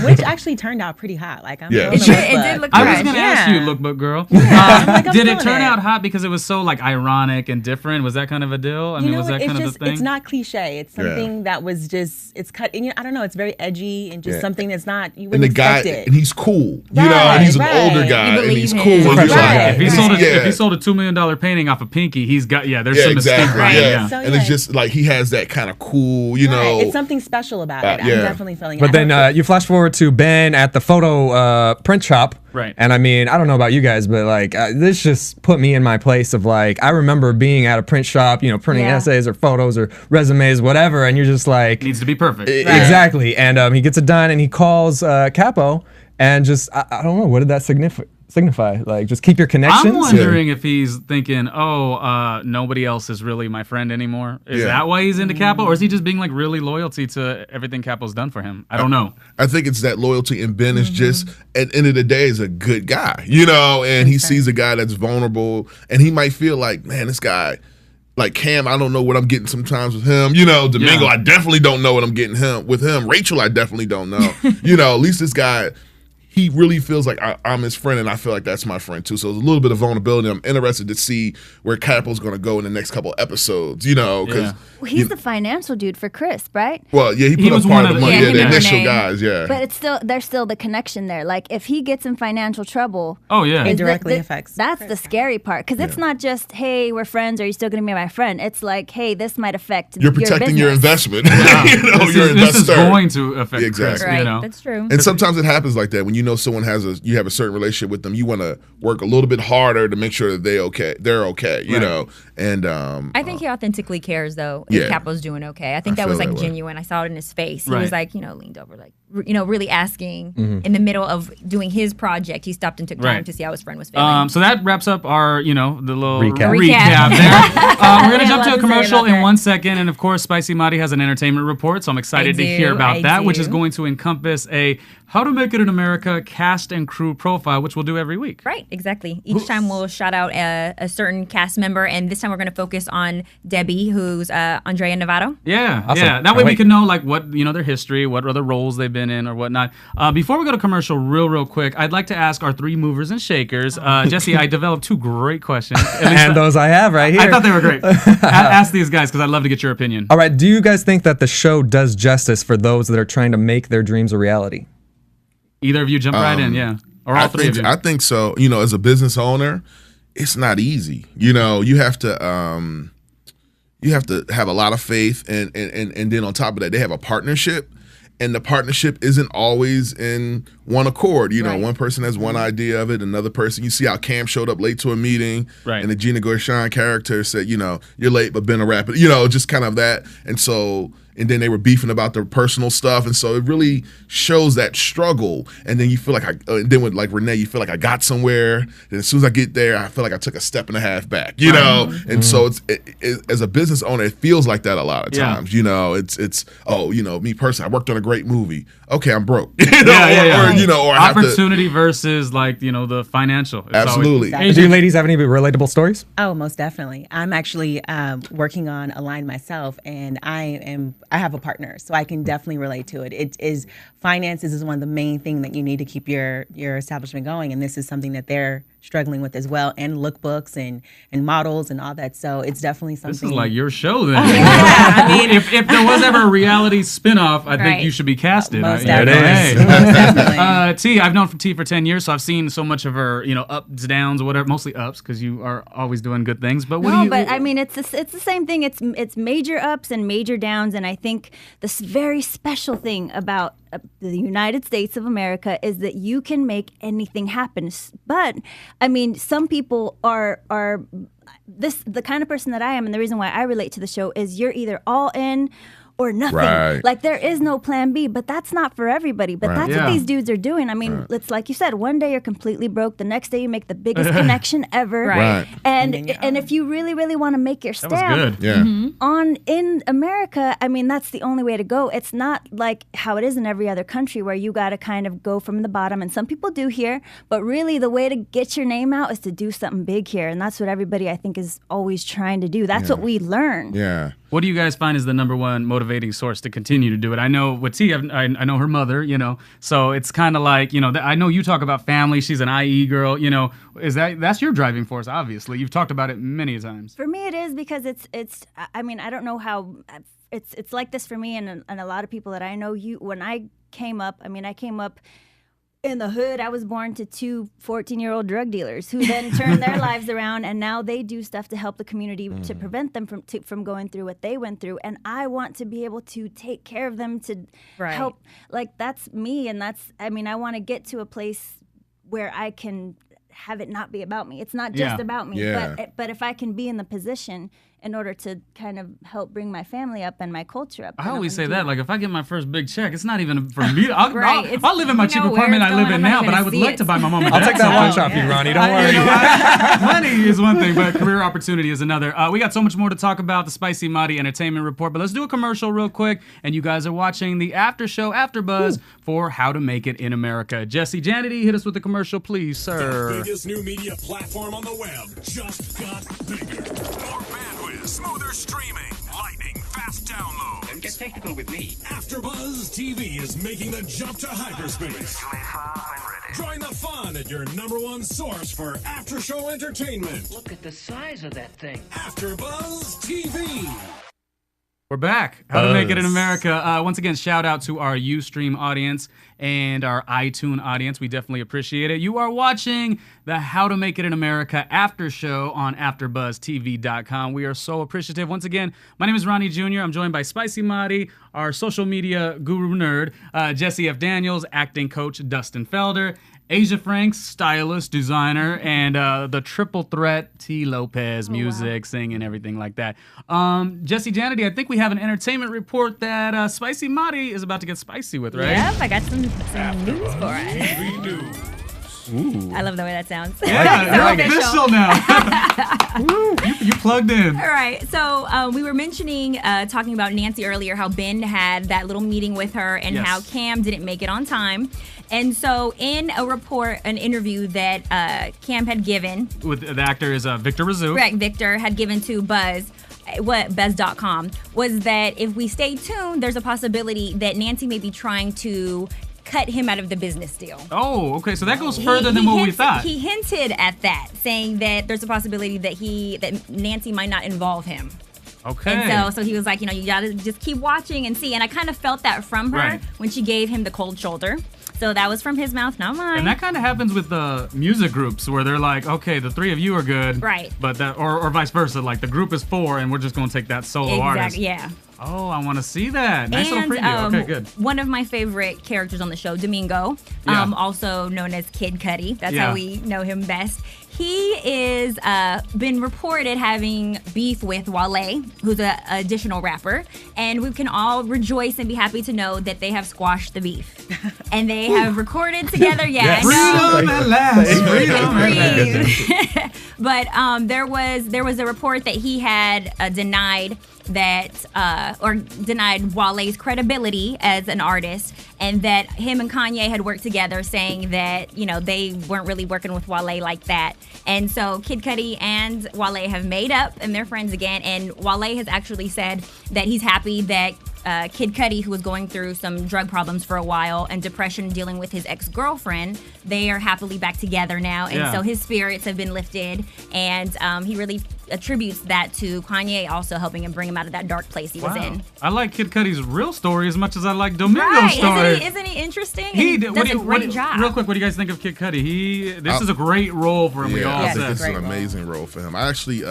G: Which actually turned out pretty hot. Like it
H: did look.
C: I was going to ask you, lookbook girl. Did it turn out hot because it was so like ironic and different? Was that kind of a deal? I mean, was that kind of the thing?
G: It's not cliche. It's something that was just it's cut. And I don't know. It's very edgy and just something that's not you wouldn't expect it.
F: And he's cool. And he's an older guy and he's cool.
C: If he sold a $2 million painting off of Pinky, he's got there's some
F: exactly.
C: Right.
F: Yeah. So, and it's just like he has that kind of cool,
G: It's something special about it. I'm definitely feeling it.
E: But then you flash forward to Ben at the photo print shop.
C: Right.
E: And I mean, I don't know about you guys, but like this just put me in my place of like, I remember being at a print shop, printing essays or photos or resumes, whatever. And you're just like.
C: Needs to be perfect.
E: Exactly. And he gets it done and he calls Capo and just, I don't know, what did that signify? Like, just keep your connections?
C: I'm wondering if he's thinking, nobody else is really my friend anymore. Is that why he's into Capo? Or is he just being like really loyalty to everything Capo's done for him? I don't know.
F: I think it's that loyalty, and Ben is just, at the end of the day, is a good guy, and he sees a guy that's vulnerable, and he might feel like, man, this guy, like Cam, I don't know what I'm getting sometimes with him. Domingo, I definitely don't know what I'm getting with him. Rachel, I definitely don't know. At least this guy, he really feels like I'm his friend, and I feel like that's my friend too. So there's a little bit of vulnerability. I'm interested to see where Capo's going to go in the next couple episodes, because
D: he's the financial dude for Chris, right?
F: Well, he put up part of the money. The initial guys,
D: But there's still the connection there. Like if he gets in financial trouble,
G: it directly affects.
D: That's the scary part, because it's not just, hey, we're friends, are you still going to be my friend? It's like, hey, this might affect
F: you're protecting your investment.
C: This is going to affect
F: exactly.
C: Chris,
H: That's true.
F: And sometimes it happens like that when someone you have a certain relationship with them, you want to work a little bit harder to make sure that they're okay, and
H: I think he authentically cares though if Capo's doing okay. I think that was like genuine. I saw it in his face. He was like, leaned over, like, really asking in the middle of doing his project. He stopped and took time to see how his friend was feeling.
C: So that wraps up our, the little
E: recap
C: there. We're going to jump to a commercial in 1 second. And of course, Spicy Marty has an entertainment report. So I'm excited to hear about that, which is going to encompass a How to Make It in America cast and crew profile, which we'll do every week.
H: Right, exactly. Each time we'll shout out a certain cast member, and this time we're going to focus on Debbie, who's Andrea Navarro.
C: Yeah,
E: awesome.
C: Yeah. That way we can know like what their history, what other roles they've been in or whatnot. Before we go to commercial, real quick, I'd like to ask our three movers and shakers. Jesse, I developed two great questions.
E: And those I have right here.
C: I thought they were great. Ask these guys because I'd love to get your opinion.
E: All right, do you guys think that the show does justice for those that are trying to make their dreams a reality?
C: Either of you jump right in, or all three of you.
F: I think so. As a business owner, it's not easy. You have to have a lot of faith, and then on top of that, they have a partnership, and the partnership isn't always in one accord. One person has one idea of it, another person. You see how Cam showed up late to a meeting, and the Gina Gershon character said, you're late, but been a rapper. Just kind of that, and so. And then they were beefing about their personal stuff, and so it really shows that struggle. And then you feel like then with like Rene, you feel like I got somewhere. And as soon as I get there, I feel like I took a step and a half back, And so it's as a business owner, it feels like that a lot of times. It's me personally, I worked on a great movie. Okay, I'm broke. Or I
C: opportunity versus like the financial. It's
F: absolutely.
E: Do you ladies have any relatable stories?
G: Oh, most definitely. I'm actually working on Align myself, and I have a partner, so I can definitely relate to it. It is finances is one of the main things that you need to keep your establishment going, and this is something that they're struggling with as well, and lookbooks and models and all that. So it's definitely something.
C: This is like your show then. I mean, if there was ever a reality spinoff, I think you should be casted.
G: Most definitely.
C: T, I've known T for 10 years, so I've seen so much of her, ups, downs, or whatever. Mostly ups, because you are always doing good things. But
D: I mean, it's the same thing. It's major ups and major downs, and I think this very special thing about the United States of America is that you can make anything happen. But I mean, some people are the kind of person that I am, and the reason why I relate to the show is you're either all in or nothing.
F: Right.
D: Like there is no plan B, but that's not for everybody. But that's what these dudes are doing. I mean, it's like you said, one day you're completely broke, the next day you make the biggest connection ever.
H: Right.
D: And if you really, really want to make your stamp in America, I mean, that's the only way to go. It's not like how it is in every other country where you got to kind of go from the bottom, and some people do here, but really the way to get your name out is to do something big here, and that's what everybody I think is always trying to do. That's what we learn.
F: Yeah.
C: What do you guys find is the number one motivating source to continue to do it? I know with T, I know her mother, so it's kind of like, I know you talk about family. She's an IE girl, is that's your driving force? Obviously, you've talked about it many times.
D: For me, it is because it's. I mean, I don't know how it's like this for me and a lot of people that I know. When I came up, I came up in the hood. I was born to two 14-year-old drug dealers who then turned their lives around, and now they do stuff to help the community to prevent them from going through what they went through. And I want to be able to take care of them, to help. Like, that's me, and I want to get to a place where I can have it not be about me. It's not just about me, but if I can be in the position in order to kind of help bring my family up and my culture up.
C: I always say that, like, if I get my first big check, it's not even for me. I'll live in my cheap
H: where
C: apartment
H: it's
C: I live
H: going,
C: in
H: I'm
C: now,
H: not
C: but I
H: gonna
C: would
H: see
C: like
H: it.
C: to buy my mom and
E: I'll
C: dad
E: take that
C: something.
E: lunch off you, Ronnie. Don't worry.
C: Money is one thing, but career opportunity is another. We got so much more to talk about, the Spicy Madi Entertainment Report, but let's do a commercial real quick, and you guys are watching the after show, AfterBuzz, for How to Make It in America. Jesse Janity, hit us with the commercial, please, sir.
A: The biggest new media platform on the web just got bigger. More bandwidth, smoother streaming, lightning fast download.
B: Don't get technical with me.
A: AfterBuzz TV is making the jump to hyperspace. Join the fun at your #1 source for after-show entertainment.
B: Look at the size of that thing.
A: AfterBuzz TV.
C: We're back. How to Make It in America. Once again, shout out to our Ustream audience and our iTunes audience. We definitely appreciate it. You are watching the How to Make It in America after show on AfterBuzzTV.com. We are so appreciative. Once again, my name is Ronnie Jr. I'm joined by Spicy Madi, our social media guru nerd, Jesse F. Daniels, acting coach Dustin Felder, Asia Franks, stylist, designer, and the triple threat T. Lopez, music, singing, everything like that. Jesse Janity, I think we have an entertainment report that Spicy Madi is about to get spicy with, right?
H: Yep, I got some news for us.
C: Ooh.
H: I love the way that sounds.
C: Yeah, you're official now. you plugged in.
H: All right. So we were mentioning, talking about Nancy earlier, how Ben had that little meeting with her and how Cam didn't make it on time. And so in a report, an interview that Cam had given.
C: With the actor is Victor Razoo.
H: Correct. Victor had given to Buzz. Buzz.com was that if we stay tuned, there's a possibility that Nancy may be trying to cut him out of the business deal.
C: Oh, okay. So that goes further than what we thought.
H: He hinted at that, saying that there's a possibility that Nancy might not involve him.
C: Okay.
H: And so he was like, you gotta just keep watching and see. And I kind of felt that from her when she gave him the cold shoulder. So that was from his mouth, not mine.
C: And that kind of happens with the music groups where they're like, okay, the three of you are good.
H: Right.
C: But that, or vice versa, like the group is 4 and we're just going to take that solo artist.
H: Yeah.
C: Oh, I want to see that. Nice little preview. Okay, good.
H: One of my favorite characters on the show, Domingo, also known as Kid Cudi. That's how we know him best. He is been reported having beef with Wale, who's an additional rapper, and we can all rejoice and be happy to know that they have squashed the beef, and they have recorded together. Yeah,
C: freedom at last. Freedom at last.
H: But there was a report that he had denied Wale's credibility as an artist, and that him and Kanye had worked together, saying that they weren't really working with Wale like that. And so Kid Cudi and Wale have made up and they're friends again. And Wale has actually said that he's happy that Kid Cudi, who was going through some drug problems for a while and depression dealing with his ex-girlfriend, they are happily back together now. And so his spirits have been lifted. And he really attributes that to Kanye also helping him bring him out of that dark place he was in.
C: I like Kid Cudi's real story as much as I like Domingo's story.
H: Isn't he interesting?
C: He
H: does a great job.
C: Real quick, what do you guys think of Kid Cudi? This is a great role for him.
F: I think this is an amazing role for him. I actually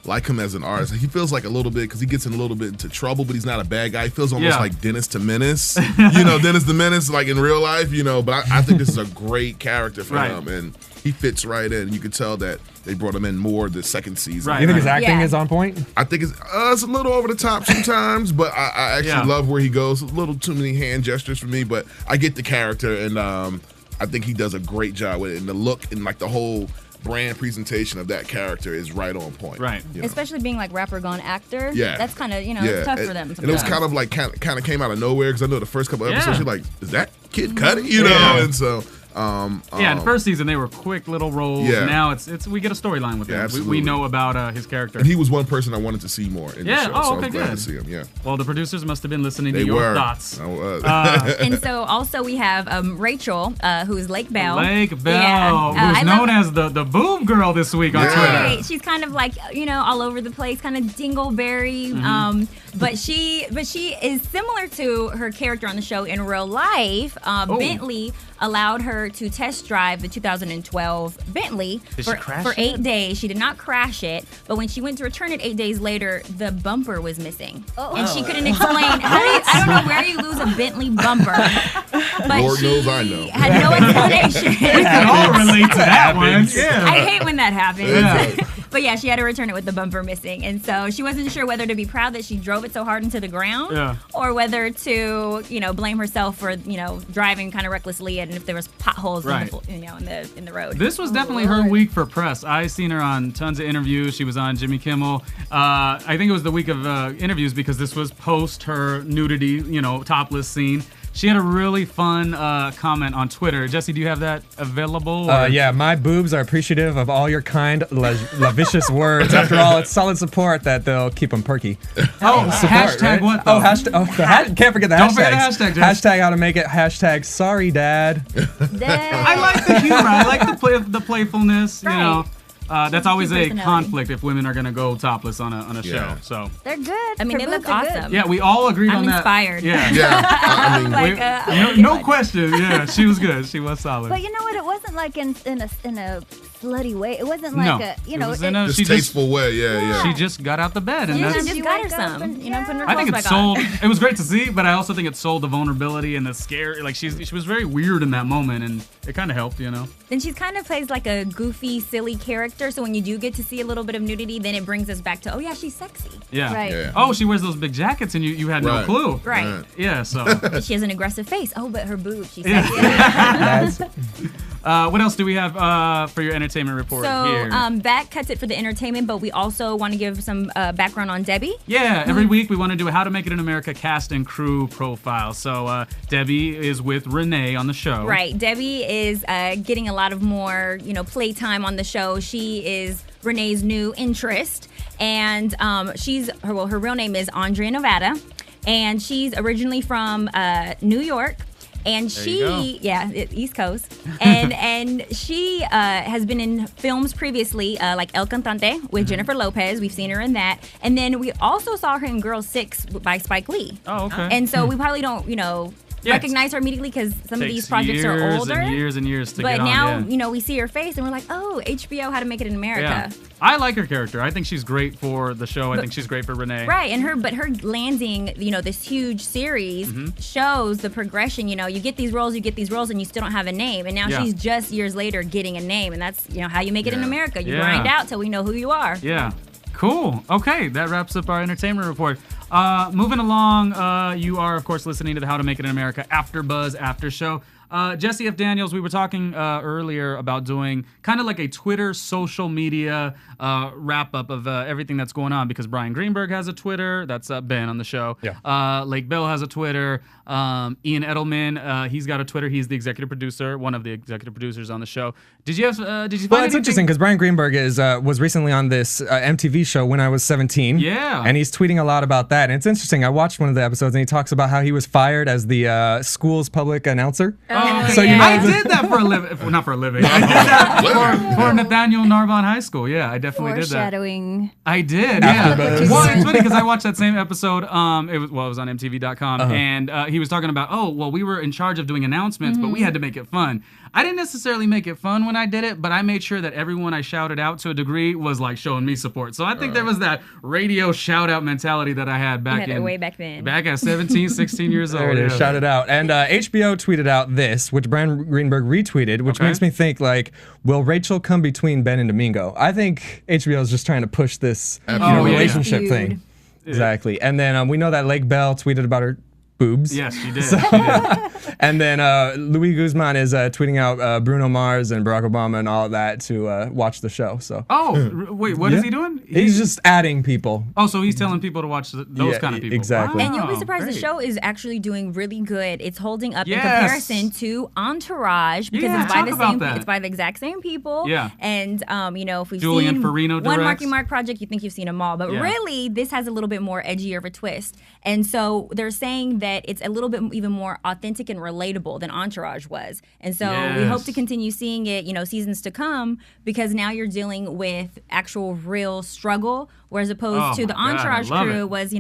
F: like him as an artist. He feels like a little bit, because he gets in a little bit into trouble, but he's not a bad guy. He feels almost like Dennis the Menace. Dennis the Menace, like in real life, but I think this is a great character for him, and he fits right in. You can tell that they brought him in more the second season.
E: You think his acting is on point?
F: I think it's a little over the top sometimes, but I actually love where he goes. A little too many hand gestures for me, but I get the character, and I think he does a great job with it. And the look and like the whole brand presentation of that character is right on point.
C: Right.
H: Especially being like rapper gone actor.
F: Yeah.
H: That's kind of, tough for them.
F: And it was kind of like kind of came out of nowhere, because I know the first couple episodes you're like, is that Kid Cudi? And so
C: in the first season they were quick little roles. Now it's we get a storyline with him. We know about his character.
F: And he was one person I wanted to see more in the show. So I'm glad to see him. Yeah.
C: Well, the producers must have been listening to your thoughts.
F: I was.
H: And so also we have Rachel, who's Lake Bell.
C: Who's known as the boob girl this week on Twitter.
H: She's kind of like all over the place, kind of dingleberry. But she is similar to her character on the show in real life. Bentley allowed her to test drive the 2012 Bentley for 8 days. She did not crash it, but when she went to return it 8 days later, the bumper was missing. And she couldn't explain. I don't know where you lose a Bentley bumper, but
F: Lord knows I know.
H: Had no explanation.
C: We can all relate to that one. Yeah.
H: I hate when that happens. But yeah, she had to return it with the bumper missing. And so she wasn't sure whether to be proud that she drove it so hard into the ground or whether to, blame herself for, driving kind of recklessly and if there was potholes in the road.
C: This was definitely her week for press. I seen her on tons of interviews. She was on Jimmy Kimmel. I think it was the week of interviews because this was post her nudity, topless scene. She had a really fun comment on Twitter. Jesse, do you have that available?
E: Yeah, my boobs are appreciative of all your kind, lavicious words. After all, it's solid support that they'll keep them perky.
C: Hashtag right? What?
E: Though? Can't forget the hashtags.
C: Don't forget the hashtag, Jess.
E: Hashtag how to make it. Hashtag sorry, Dad.
C: I like the humor. I like the playfulness. Right. That's always a conflict if women are going to go topless on a show. So
D: they're good.
H: I mean, they look awesome.
C: Yeah, we all agreed on that.
H: I'm inspired.
C: Yeah. No question. Yeah, she was good. She was solid.
D: But you know what? It wasn't like in a slutty way. It wasn't like
C: it was in a
F: tasteful way. Yeah.
C: She just got out the bed, and
H: she just got her some. Putting her
C: I think
H: clothes
C: it sold. It was great to see, but I also think it sold the vulnerability and the scare. Like she was very weird in that moment, and it kind of helped,
H: Then she kind of plays like a goofy, silly character. So when you do get to see a little bit of nudity, then it brings us back to, oh yeah, she's sexy.
C: Yeah.
D: Right.
C: Yeah. Oh, she wears those big jackets, and you had no clue.
H: Right.
C: Yeah. So
H: she has an aggressive face. Oh, but her boobs, she's sexy.
C: What else do we have for your entertainment report here?
H: That cuts it for the entertainment, but we also want to give some background on Debbie.
C: Yeah, every week we want to do a How to Make It in America cast and crew profile. So Debbie is with Rene on the show.
H: Right. Debbie is getting a lot of more, playtime on the show. She is Renee's new interest, and her real name is Andrea Nevada, and she's originally from New York. And East Coast, and she has been in films previously, like El Cantante with Jennifer Lopez. We've seen her in that, and then we also saw her in Girl 6 by Spike Lee.
C: Oh, okay.
H: And so we probably don't, recognize her immediately because some of these projects are older.
C: Years and years to
H: but
C: get on.
H: But now, we see her face and we're like, oh, HBO, How to Make It in America.
C: Yeah. I like her character. I think she's great for the show. I think she's great for Rene.
H: Right, and her landing, this huge series shows the progression. You get these roles, and you still don't have a name. And now she's just years later getting a name, and that's how you make it in America. You grind out till we know who you are.
C: Yeah. Cool. Okay, that wraps up our entertainment report. Moving along, you are, of course, listening to the How to Make It in America AfterBuzz After Show. Jesse F. Daniels, we were talking earlier about doing kind of like a Twitter social media wrap-up of everything that's going on, because Brian Greenberg has a Twitter. That's Ben on the show. Yeah. Lake Bell has a Twitter. Ian Edelman, he's got a Twitter. He's the executive producer, one of the executive producers on the show. Did you find
E: Well, it's interesting because Brian Greenberg was recently on this MTV show When I Was 17.
C: Yeah.
E: And he's tweeting a lot about that. And it's interesting. I watched one of the episodes, and he talks about how he was fired as the school's public announcer.
C: So I did that for a living. Well, not for a living. I did that for Nathaniel Narbonne High School. Yeah, I definitely did that.
D: Foreshadowing.
C: I did. Yeah. Well, it's funny because I watched that same episode. It was on MTV.com, and he was talking about, we were in charge of doing announcements, but we had to make it fun. I didn't necessarily make it fun when I did it, but I made sure that everyone I shouted out to a degree was like showing me support. So I think there was that radio shout out mentality that I had
H: way back then.
C: Back at 17, 16 years old.
E: There it is, shout it out. And HBO tweeted out this, which Brian Greenberg retweeted, which makes me think, like, will Rachel come between Ben and Domingo? I think HBO is just trying to push this relationship thing. Exactly. And then we know that Lake Bell tweeted about her boobs.
C: Yes, she did. She did.
E: And then Luis Guzman is tweeting out Bruno Mars and Barack Obama and all of that to watch the show. So.
C: Wait, what is he doing?
E: He's just adding people.
C: Oh, so he's telling people to watch those kind of people.
E: Exactly.
C: Wow,
H: and you'll be surprised, the show is actually doing really good. It's holding up in comparison to Entourage because it's by the exact same people.
C: Yeah.
H: And if we've
C: Julian
H: seen
C: Farino
H: one
C: directs.
H: Marky Mark project, you think you've seen them all, but really this has a little bit more edgier of a twist. And so they're saying that it's a little bit even more authentic and relatable than Entourage was. And so we hope to continue seeing it, seasons to come, because now you're dealing with actual real struggle, whereas opposed to the Entourage crew was,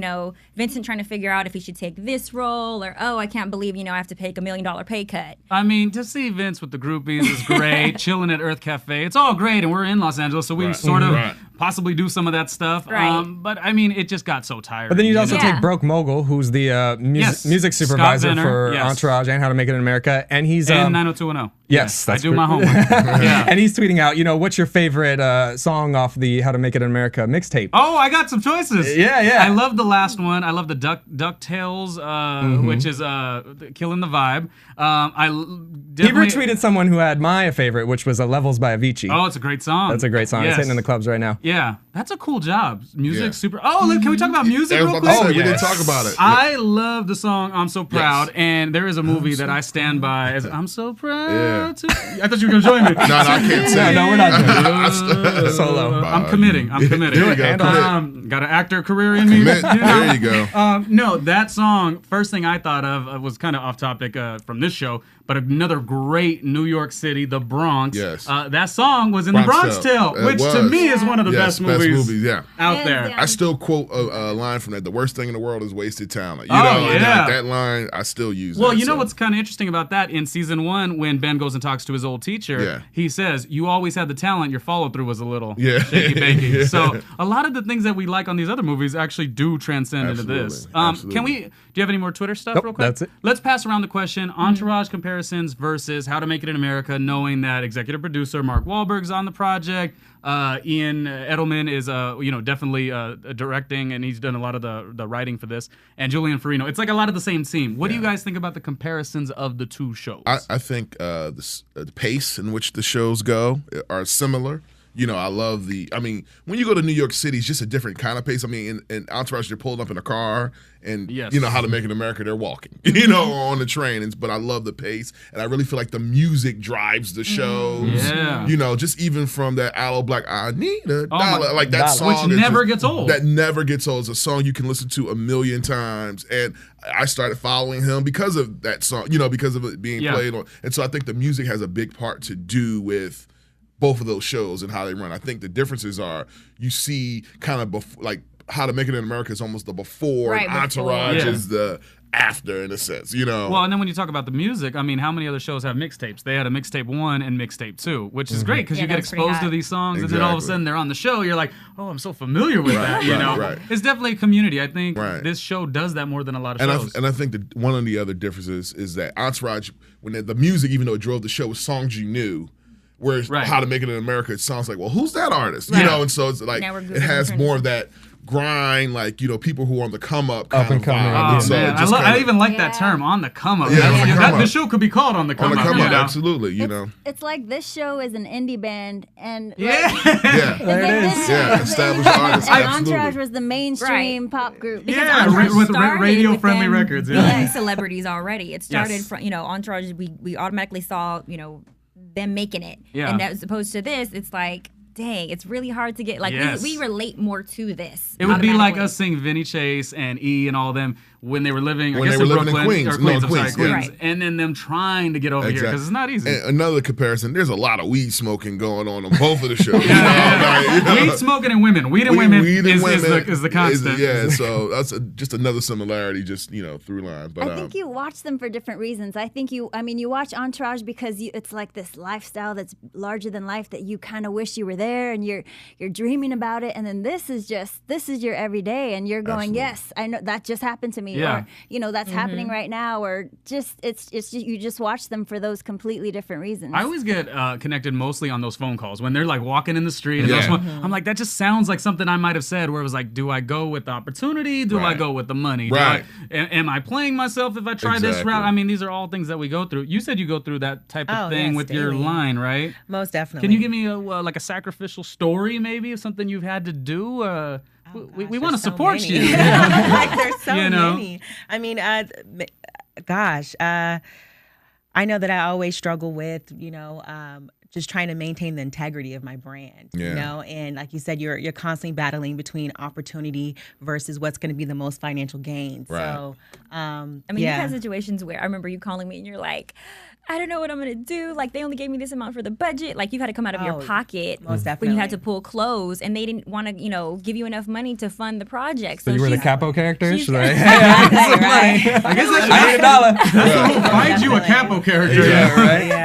H: Vincent trying to figure out if he should take this role, or, I can't believe, I have to take $1 million pay cut.
C: I mean, to see Vince with the groupies is great, chilling at Earth Cafe. It's all great, and we're in Los Angeles, so we sort of possibly do some of that stuff.
H: Right.
C: But, I mean, it just got so tired.
E: But then you'd also take Broke Mogul, who's the music supervisor for Entourage and How to Make It in America, and he's...
C: And 90210.
E: Yes,
C: I do my homework. Yeah.
E: And he's tweeting out, what's your favorite song off the How to Make It in America mixtape?
C: Oh, I got some choices.
E: Yeah.
C: I love the last one. I love the DuckTales, which is killing the vibe.
E: He retweeted someone who had my favorite, which was Levels by Avicii.
C: Oh, it's a great song.
E: That's a great song.
C: Yes.
E: It's hitting in the clubs right now.
C: Yeah, that's a cool job. Music, super. Oh, look, can we talk about music real quick?
F: Oh, we didn't talk about it.
C: I love the song "I'm So Proud," and there is a movie that I stand by as "I'm So Proud." I thought you were gonna join me.
F: No, I can't sing.
E: No, we're not joining. Solo.
C: I'm committing.
F: There you go.
C: Got an actor career in me.
F: There you go.
C: No, that song. First thing I thought of was kind of off topic from this show, but another great New York City, the Bronx.
F: Yes.
C: That song was in The Bronx Tale, which to me is one of the best movies out there.
F: I still quote a line from that. The worst thing in the world is wasted talent. That line I still use.
C: Well, what's kind of interesting about that in season 1, when Ben goes and talks to his old teacher, he says, "You always had the talent. Your follow through was a little shaky bakey." So a lot of the things that we like on these other movies actually do transcend into this. Can we? Do you have any more Twitter stuff, real quick? That's it. Let's pass around the question: Entourage comparisons versus How to Make It in America, knowing that executive producer Mark Wahlberg's on the project. Ian Edelman is definitely directing, and he's done a lot of the writing for this. And Julian Farino. It's like a lot of the same team. What do you guys think about the comparisons of the two shows?
F: I think the pace in which the shows go are similar. I love when you go to New York City, it's just a different kind of pace. In Entourage, they're pulling up in a car, and How to Make It in America, they're walking, on the train. But I love the pace, and I really feel like the music drives the shows.
C: Yeah.
F: Just even from that Aloe Black, I Need a Dollar, like that song.
C: Which never gets old.
F: That never gets old. It's a song you can listen to a million times. And I started following him because of that song, because of it being played on. And so I think the music has a big part to do with both of those shows and how they run. I think the differences are you see kind of like How to Make It in America is almost the before, and Entourage is the after, in a sense, Well,
C: and then when you talk about the music, how many other shows have mixtapes? They had a mixtape 1 and mixtape 2, which is great because you get exposed to these songs, and then all of a sudden they're on the show. You're like, oh, I'm so familiar with that. Right. It's definitely a community. I think this show does that more than a lot of shows.
F: And I think that one of the other differences is that Entourage, when the music, even though it drove the show, was songs you knew. Whereas How to Make It in America, it sounds like, well, who's that artist? And so it's like it has more of that grind, like people who are on the come up kind of vibe.
C: Oh, man. I even like that term, on the come up. The show could be called On the Come Up.
F: Absolutely.
D: It's like this show is an indie band, and
C: there
D: it is.
F: Established artists.
D: Entourage was the mainstream pop group.
C: With radio friendly records.
H: Being celebrities already. It started from Entourage. We automatically saw them making it, and as opposed to this, it's like, dang, it's really hard to get we relate more to this.
C: It would be like us seeing Vinny Chase and E and all them when they were living, I guess, in Brooklyn,
F: in Queens.
C: Queens. And then them trying to get over here because it's not easy.
F: And another comparison, there's a lot of weed smoking going on both of the shows.
C: Weed smoking and women. Weed and women is the constant.
F: So that's just another similarity, through line. But
D: I think you watch them for different reasons. I think you watch Entourage because it's like this lifestyle that's larger than life that you kind of wish you were there, and you're dreaming about it. And then this is your everyday, and you're going, yes, I know that just happened to me. Or that's happening right now, or it's you just watch them for those completely different reasons.
C: I always get connected mostly on those phone calls when they're like walking in the street, and I'm like, that just sounds like something I might have said, where it was like, do I go with the opportunity? Do I go with the money? Am I playing myself if I try this route? These are all things that we go through. You said you go through that type of thing with your line, right?
G: Most definitely.
C: Can you give me a sacrificial story, maybe, of something you've had to do? We want to support you.
G: There's so many. I know that I always struggle with, just trying to maintain the integrity of my brand, and like you said, you're constantly battling between opportunity versus what's going to be the most financial gain.
F: Right.
G: So,
H: you've had situations where I remember you calling me and you're like, I don't know what I'm going to do. Like, they only gave me this amount for the budget. Like, you've had to come out of your pocket.
G: Most definitely.
H: When you had to pull clothes, and they didn't want to, give you enough money to fund the project.
E: So you were the capo character? Should I?
C: I guess I need $1. Find you a capo character.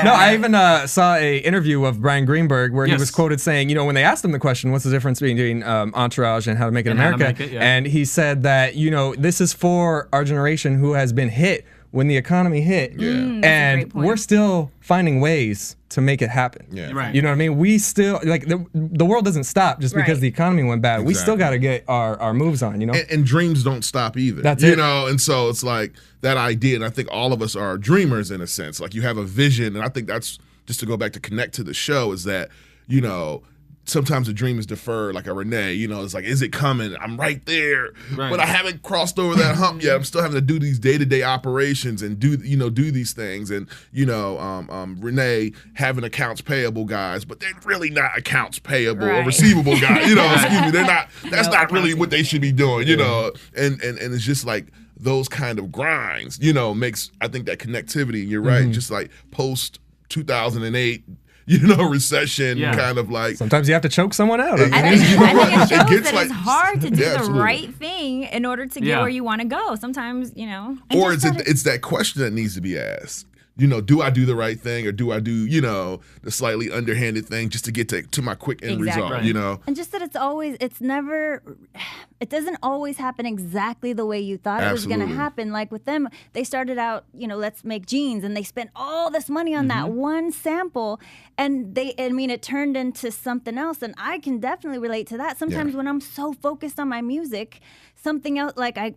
E: No, I even saw a interview of Brian Greenberg where he was quoted saying, when they asked him the question, what's the difference between Entourage and How to Make It in America? And he said that, this is for our generation who has been hit when the economy hit, and we're still finding ways to make it happen.
F: Yeah.
C: Right.
E: You know what I mean? We still, like, the world doesn't stop just because the economy went bad. We still got to get our moves on, you know?
F: And dreams don't stop either.
E: That's it.
F: You know, and so it's like that idea, and I think all of us are dreamers in a sense. Like, you have a vision, and I think that's, just to go back to connect to the show, is that, you know, sometimes a dream is deferred, like a Rene, you know, it's like, is it coming? I'm right there, but I haven't crossed over that hump yet. I'm still having to do these day-to-day operations and do these things. And, you know, Rene having accounts payable guys, but they're really not accounts payable or receivable guys, you know, excuse me, that's not really what they should be doing, you know, and it's just like those kind of grinds, you know, makes, I think, that connectivity, and you're right, just like post 2008, you know, recession, kind of like.
E: Sometimes you have to choke someone out.
H: I think it shows that it's hard to do the right thing in order to get where you want to go. Sometimes, you know.
F: Or it's that question that needs to be asked. You know, do I do the right thing, or do I do, you know, the slightly underhanded thing just to get to my quick end result, you know?
D: And just that it doesn't always happen exactly the way you thought it was going to happen. Like with them, they started out, you know, let's make jeans, and they spent all this money on that one sample, and it turned into something else. And I can definitely relate to that. Sometimes when I'm so focused on my music, something else, like I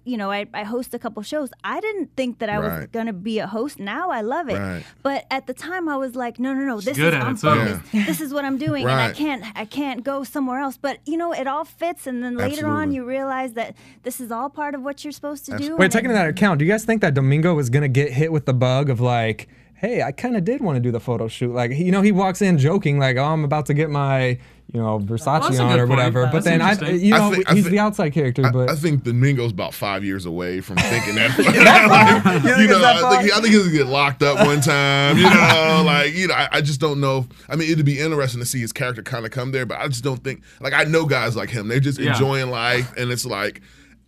D: host a couple shows. I didn't think that I was gonna be a host. Now I love it, but at the time I was like, no, this is I'm focused. This is what I'm doing, and I can't go somewhere else. But you know, it all fits, and then later on you realize that this is all part of what you're supposed to do.
E: Wait, taking that account, do you guys think that Domingo was gonna get hit with the bug of like, hey, I kind of did want to do the photo shoot. Like, you know, he walks in joking like, oh, I'm about to get my, you know, Versace on or whatever. But then, he's the outside character. But
F: I think Domingo's about 5 years away from thinking that. I think he'll get locked up one time. You know, like, you know, I just don't know. I mean, it'd be interesting to see his character kind of come there, but I just don't think, like, I know guys like him. They're just enjoying life, and it's like,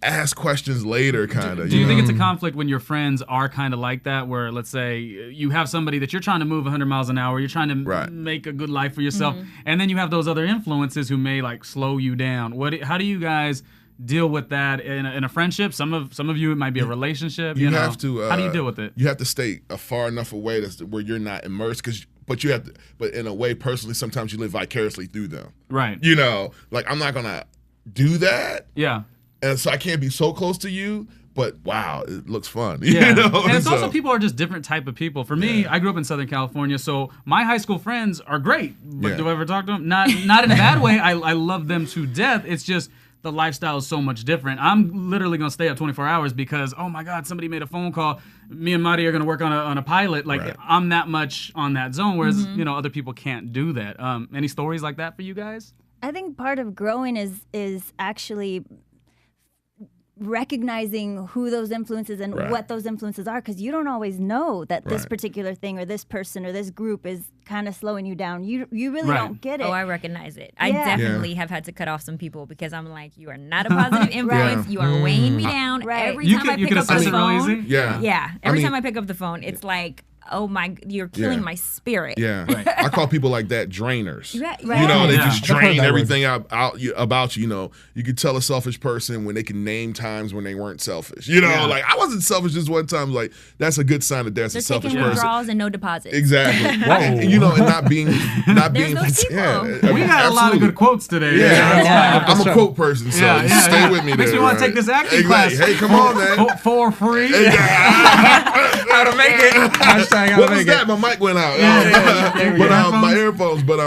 F: ask questions later, kind of.
C: Do you think it's a conflict when your friends are kind of like that, where, let's say, you have somebody that you're trying to move 100 miles an hour, you're trying to make a good life for yourself, and then you have those other influences who may, like, slow you down? How do you guys deal with that in a friendship? Some of you, it might be a relationship. You have to.
F: How do you deal with it? You have to stay far enough away where you're not immersed, but you have to. But in a way, personally, sometimes you live vicariously through them. Right. You know, like, I'm not gonna do that. Yeah. And so I can't be so close to you, but wow, it looks fun.
C: Yeah.
F: You know?
C: And it's also, people are just different type of people. For me, I grew up in Southern California, so my high school friends are great. But do I ever talk to them? Not in a bad way. I love them to death. It's just the lifestyle is so much different. I'm literally going to stay up 24 hours because, oh my God, somebody made a phone call. Me and Marty are going to work on a pilot. Like, I'm that much on that zone, whereas, you know, other people can't do that. Any stories like that for you guys?
D: I think part of growing is actually recognizing who those influences and what those influences are, because you don't always know that this particular thing or this person or this group is kind of slowing you down. You really don't get it.
H: Oh, I recognize it. I definitely have had to cut off some people because I'm like, you are not a positive influence. You are weighing me down. Every time I pick up the phone. Every time I pick up the phone, it's like, oh my, you're killing my spirit.
F: Yeah. I call people like that drainers. You know, they just drain everything out about you. You know, you could tell a selfish person when they can name times when they weren't selfish. You know, like, I wasn't selfish this one time. Like, that's a good sign that that's a selfish person.
H: They're taking withdrawals and no deposits.
F: Exactly. And, you know, and not being
H: those people.
C: We got a lot of good quotes today.
F: I'm a quote person, so stay with me there.
C: Makes me want to take this acting class.
F: Hey, come on, man.
C: For free.
E: How to make it.
F: What was that? My mic went out. But my earphones. But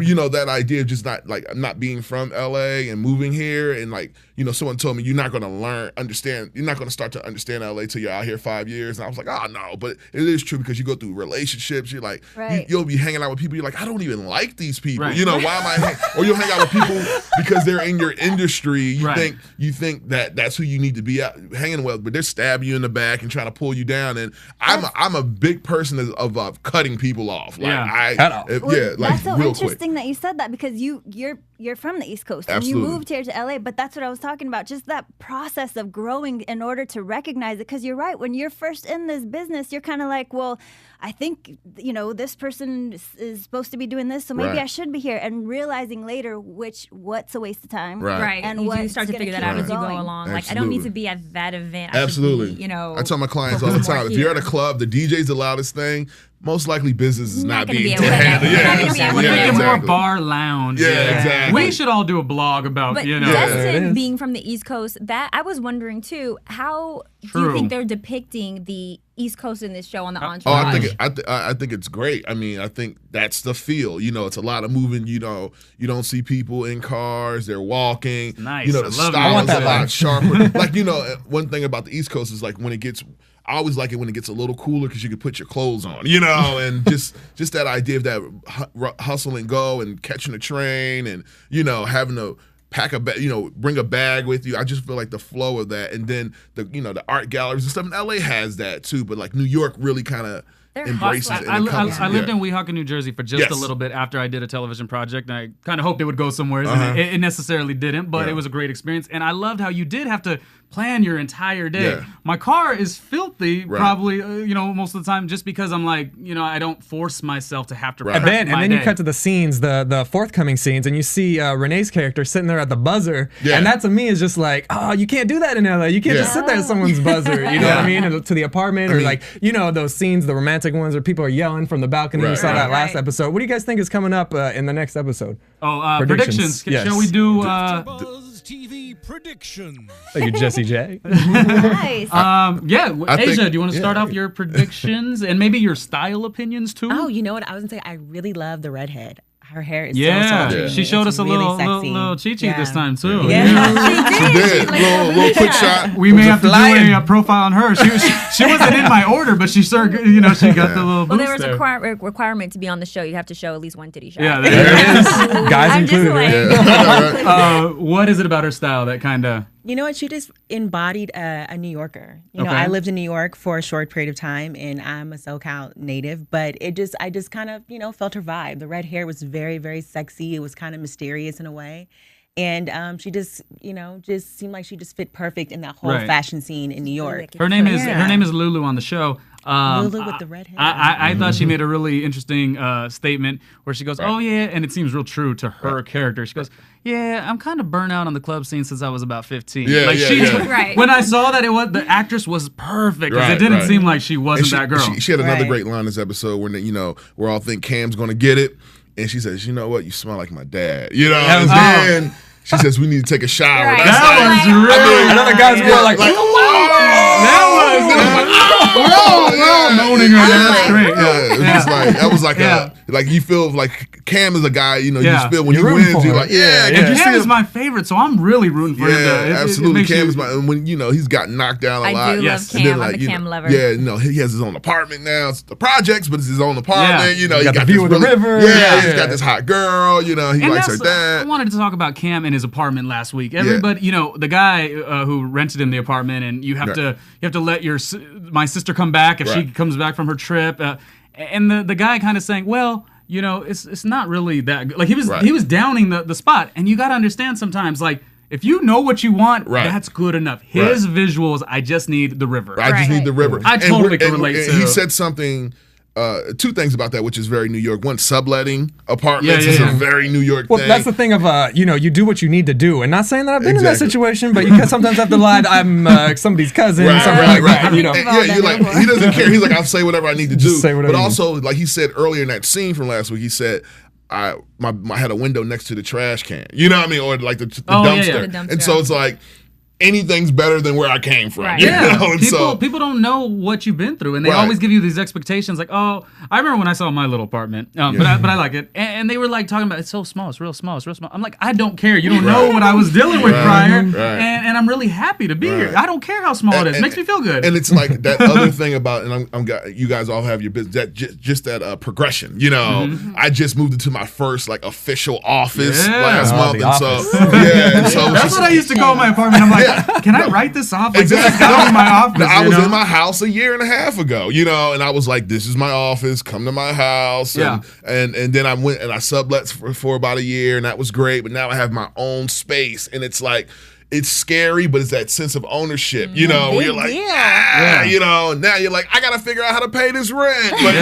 F: you know, that idea of just not being from LA and moving here, and, like, you know, someone told me you're not going to understand. You're not going to start to understand LA till you're out here 5 years. And I was like, oh no, but it is true, because you go through relationships. You're like, you'll be hanging out with people. You're like, I don't even like these people. You know, why am I? Or you'll hang out with people because they're in your industry. You think that that's who you need to be hanging with, but they're stabbing you in the back and trying to pull you down. And I'm a big person of cutting people off. Like,
D: that's so interesting that you said that, because you're you're from the East Coast
F: Absolutely.
D: and you moved here to LA, but that's what I was talking about. Just that process of growing in order to recognize it. Because you're right, when you're first in this business, you're kind of like, well, I think, this person is supposed to be doing this, so maybe I should be here. And realizing later what's a waste of time.
H: Right.
D: And
H: you start to figure that out as you go along.
F: Absolutely.
H: Like, I don't need to be at that event.
F: Absolutely. I tell my clients all the time, if you're at a club, the DJ's the loudest thing, most likely business is not being handled.
C: Yeah, more bar lounge.
F: Yeah, exactly.
C: We should all do a blog about,
H: But Destin being from the East Coast, that I was wondering too, how do you think they're depicting the East Coast in this show on the Entourage?
F: I think it's great. I mean, I think that's the feel. It's a lot of moving. You don't see people in cars; they're walking.
C: Nice.
F: The style is a lot sharper. Like one thing about the East Coast is like when it gets. I always like it when it gets a little cooler because you can put your clothes on, and just that idea of that hustle and go and catching a train and having to pack a bag, bring a bag with you. I just feel like the flow of that, and then the art galleries and stuff. And LA has that too, but like New York really kind of embraces it.
C: I lived in Weehawken, New Jersey for just a little bit after I did a television project, and I kind of hoped it would go somewhere. And it necessarily didn't, but it was a great experience. And I loved how you did have to plan your entire day.
F: Yeah.
C: My car is filthy, probably, most of the time, just because I'm like, I don't force myself to have to prep
E: And then
C: day.
E: you cut to the scenes, the forthcoming scenes, and you see Renee's character sitting there at the buzzer, and that to me is just like, oh, you can't do that in LA. You can't just sit there at someone's buzzer, you know what I mean? And to the apartment, or like, those scenes, the romantic ones where people are yelling from the balcony. You saw that last episode. What do you guys think is coming up in the next episode?
C: Predictions.
E: Yes.
C: Shall we do
A: AfterBuzz TV predictions?
E: Thank you, Jesse J.
D: Nice.
C: Asia, do you want to start off your predictions and maybe your style opinions too?
G: Oh, you know what? I was going to say, I really love the redhead. Her hair is so
C: sultry. She showed us a
G: really
C: little chi-chi this time too.
F: She did. Little quick shot.
C: We may have to do a profile on her. She wasn't in my order, but she started, she got the little boost.
H: Well, there was a requirement to be on the show. You have to show at least one titty shot.
C: Yeah, there it is.
E: Guys included.
C: What is it about her style that kind of...
G: You know what? She just embodied a New Yorker. I lived in New York for a short period of time, and I'm a SoCal native. But I just kind of, felt her vibe. The red hair was very, very sexy. It was kind of mysterious in a way, and she just, just seemed like she just fit perfect in that whole fashion scene in New York.
C: Her name is Lulu on the show.
G: Lulu with the red hair.
C: I thought she made a really interesting statement where she goes, "Oh yeah," and it seems real true to her character. She goes, "Yeah, I'm kind of burnt out on the club scene since I was about 15." When I saw that the actress was perfect because it didn't seem like she wasn't that girl.
F: She had another great line this episode when we all think Cam's gonna get it, and she says, "You know what? You smell like my dad." And she says, "We need to take a shower."
H: Right.
C: That was really.
E: I know the guys were like,
C: moaning her. That's great.
F: That was like you feel like Cam is a guy, you just feel when he wins, you're like,
C: And Cam is my favorite, so I'm really rooting for him.
F: Absolutely. Cam is my, when he's got knocked down a lot.
H: I do love Cam. I'm a Cam lover.
F: Yeah, he has his own apartment now. It's the projects, but it's his own apartment. He
E: got the view of the river.
F: He's got this hot girl. He likes her dad.
C: I wanted to talk about Cam in his apartment last week. Everybody, the guy who rented him the apartment, and you have to let my sister come back if she comes back from her trip, and the guy kind of saying, well, it's not really that good. Like he was downing the spot, and you got to understand sometimes, like, if you know what you want, that's good enough. His visuals, I just need the river.
F: I just need the river.
C: I totally can relate to.
F: He said something. Two things about that, which is very New York. One, subletting apartments is a very New York thing.
E: Well, that's the thing of, you do what you need to do. And not saying that I've been in that situation, but you sometimes have to lie. I'm somebody's cousin. Something like that.
F: You're like, he doesn't care. He's like, I'll say whatever I need to do.
E: Say whatever.
F: But also, like he said earlier in that scene from last week, he said, I had a window next to the trash can. You know what I mean? Or like the dumpster.
H: The dumpster.
F: And so it's like, anything's better than where I came from.
C: People don't know what you've been through, and they always give you these expectations. Like, oh, I remember when I saw my little apartment, but I like it, and they were like talking about it's so small, it's real small, it's real small. I'm like, I don't care. You don't know what I was dealing with prior, and I'm really happy to be here. I don't care how small it is. It makes me feel good.
F: And it's like that other thing about, and you guys all have your business. That just that progression. I just moved into my first official office last month, and so
C: that's what I used to call my apartment. I'm like, Can I write this off? Like, this is gotta be my office.
F: I was in my house a year and a half ago, and I was like, this is my office. Come to my house. And then I went and I sublet for about a year, and that was great. But now I have my own space, and it's like, it's scary, but it's that sense of ownership, where you're like, and now you're like, I got to figure out how to pay this rent. But,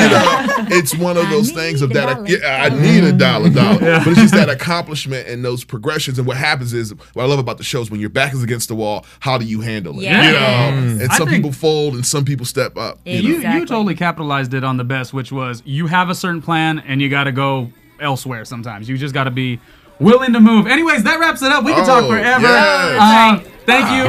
F: it's one of those things of that, I need $1. But it's just that accomplishment and those progressions. And what happens is, what I love about the show is when your back is against the wall, how do you handle it? And some people fold and some people step up.
C: You totally capitalized it on the best, which was you have a certain plan and you got to go elsewhere sometimes. You just got to be willing to move. Anyways, that wraps it up. We can talk forever. Thank you.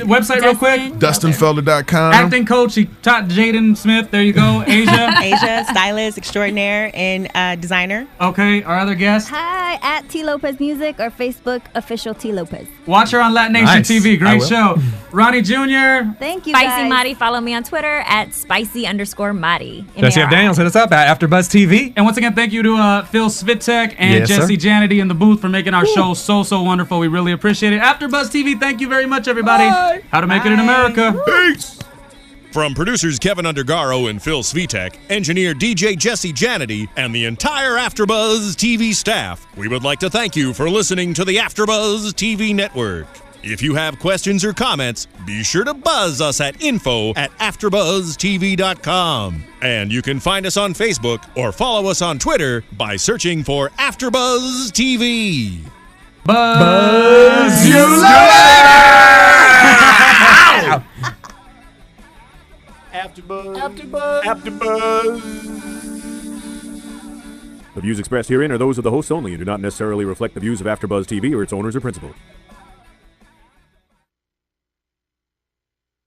C: Website real quick.
F: DustinFelder.com.
C: Acting coach. He taught Jaden Smith. There you go.
G: Asia, stylist extraordinaire and designer.
C: Okay. Our other guest.
D: Hi, at T Lopez Music or Facebook official T Lopez.
C: Watch her on Latin Nation TV. Great show. Ronnie Jr.
D: Thank you,
H: Spicy Mari. Follow me on Twitter at spicy_Mari.
E: Jesse F. Daniels, hit us up at AfterBuzz TV.
C: And once again, thank you to Phil Svitek and Jesse Janity in the booth for making our show so wonderful. We really appreciate it. AfterBuzz TV, thank you very much, everybody.
E: Bye.
C: How to make it in America.
F: Peace.
A: From producers Kevin Undergaro and Phil Svitek, engineer DJ Jesse Janity, and the entire AfterBuzz TV staff, we would like to thank you for listening to the AfterBuzz TV network. If you have questions or comments, be sure to buzz us at info@AfterBuzzTV.com. And you can find us on Facebook or follow us on Twitter by searching for AfterBuzz TV.
C: Buzz you later!
A: AfterBuzz.
I: The views expressed herein are those of the hosts only and do not necessarily reflect the views of AfterBuzz TV or its owners or principals.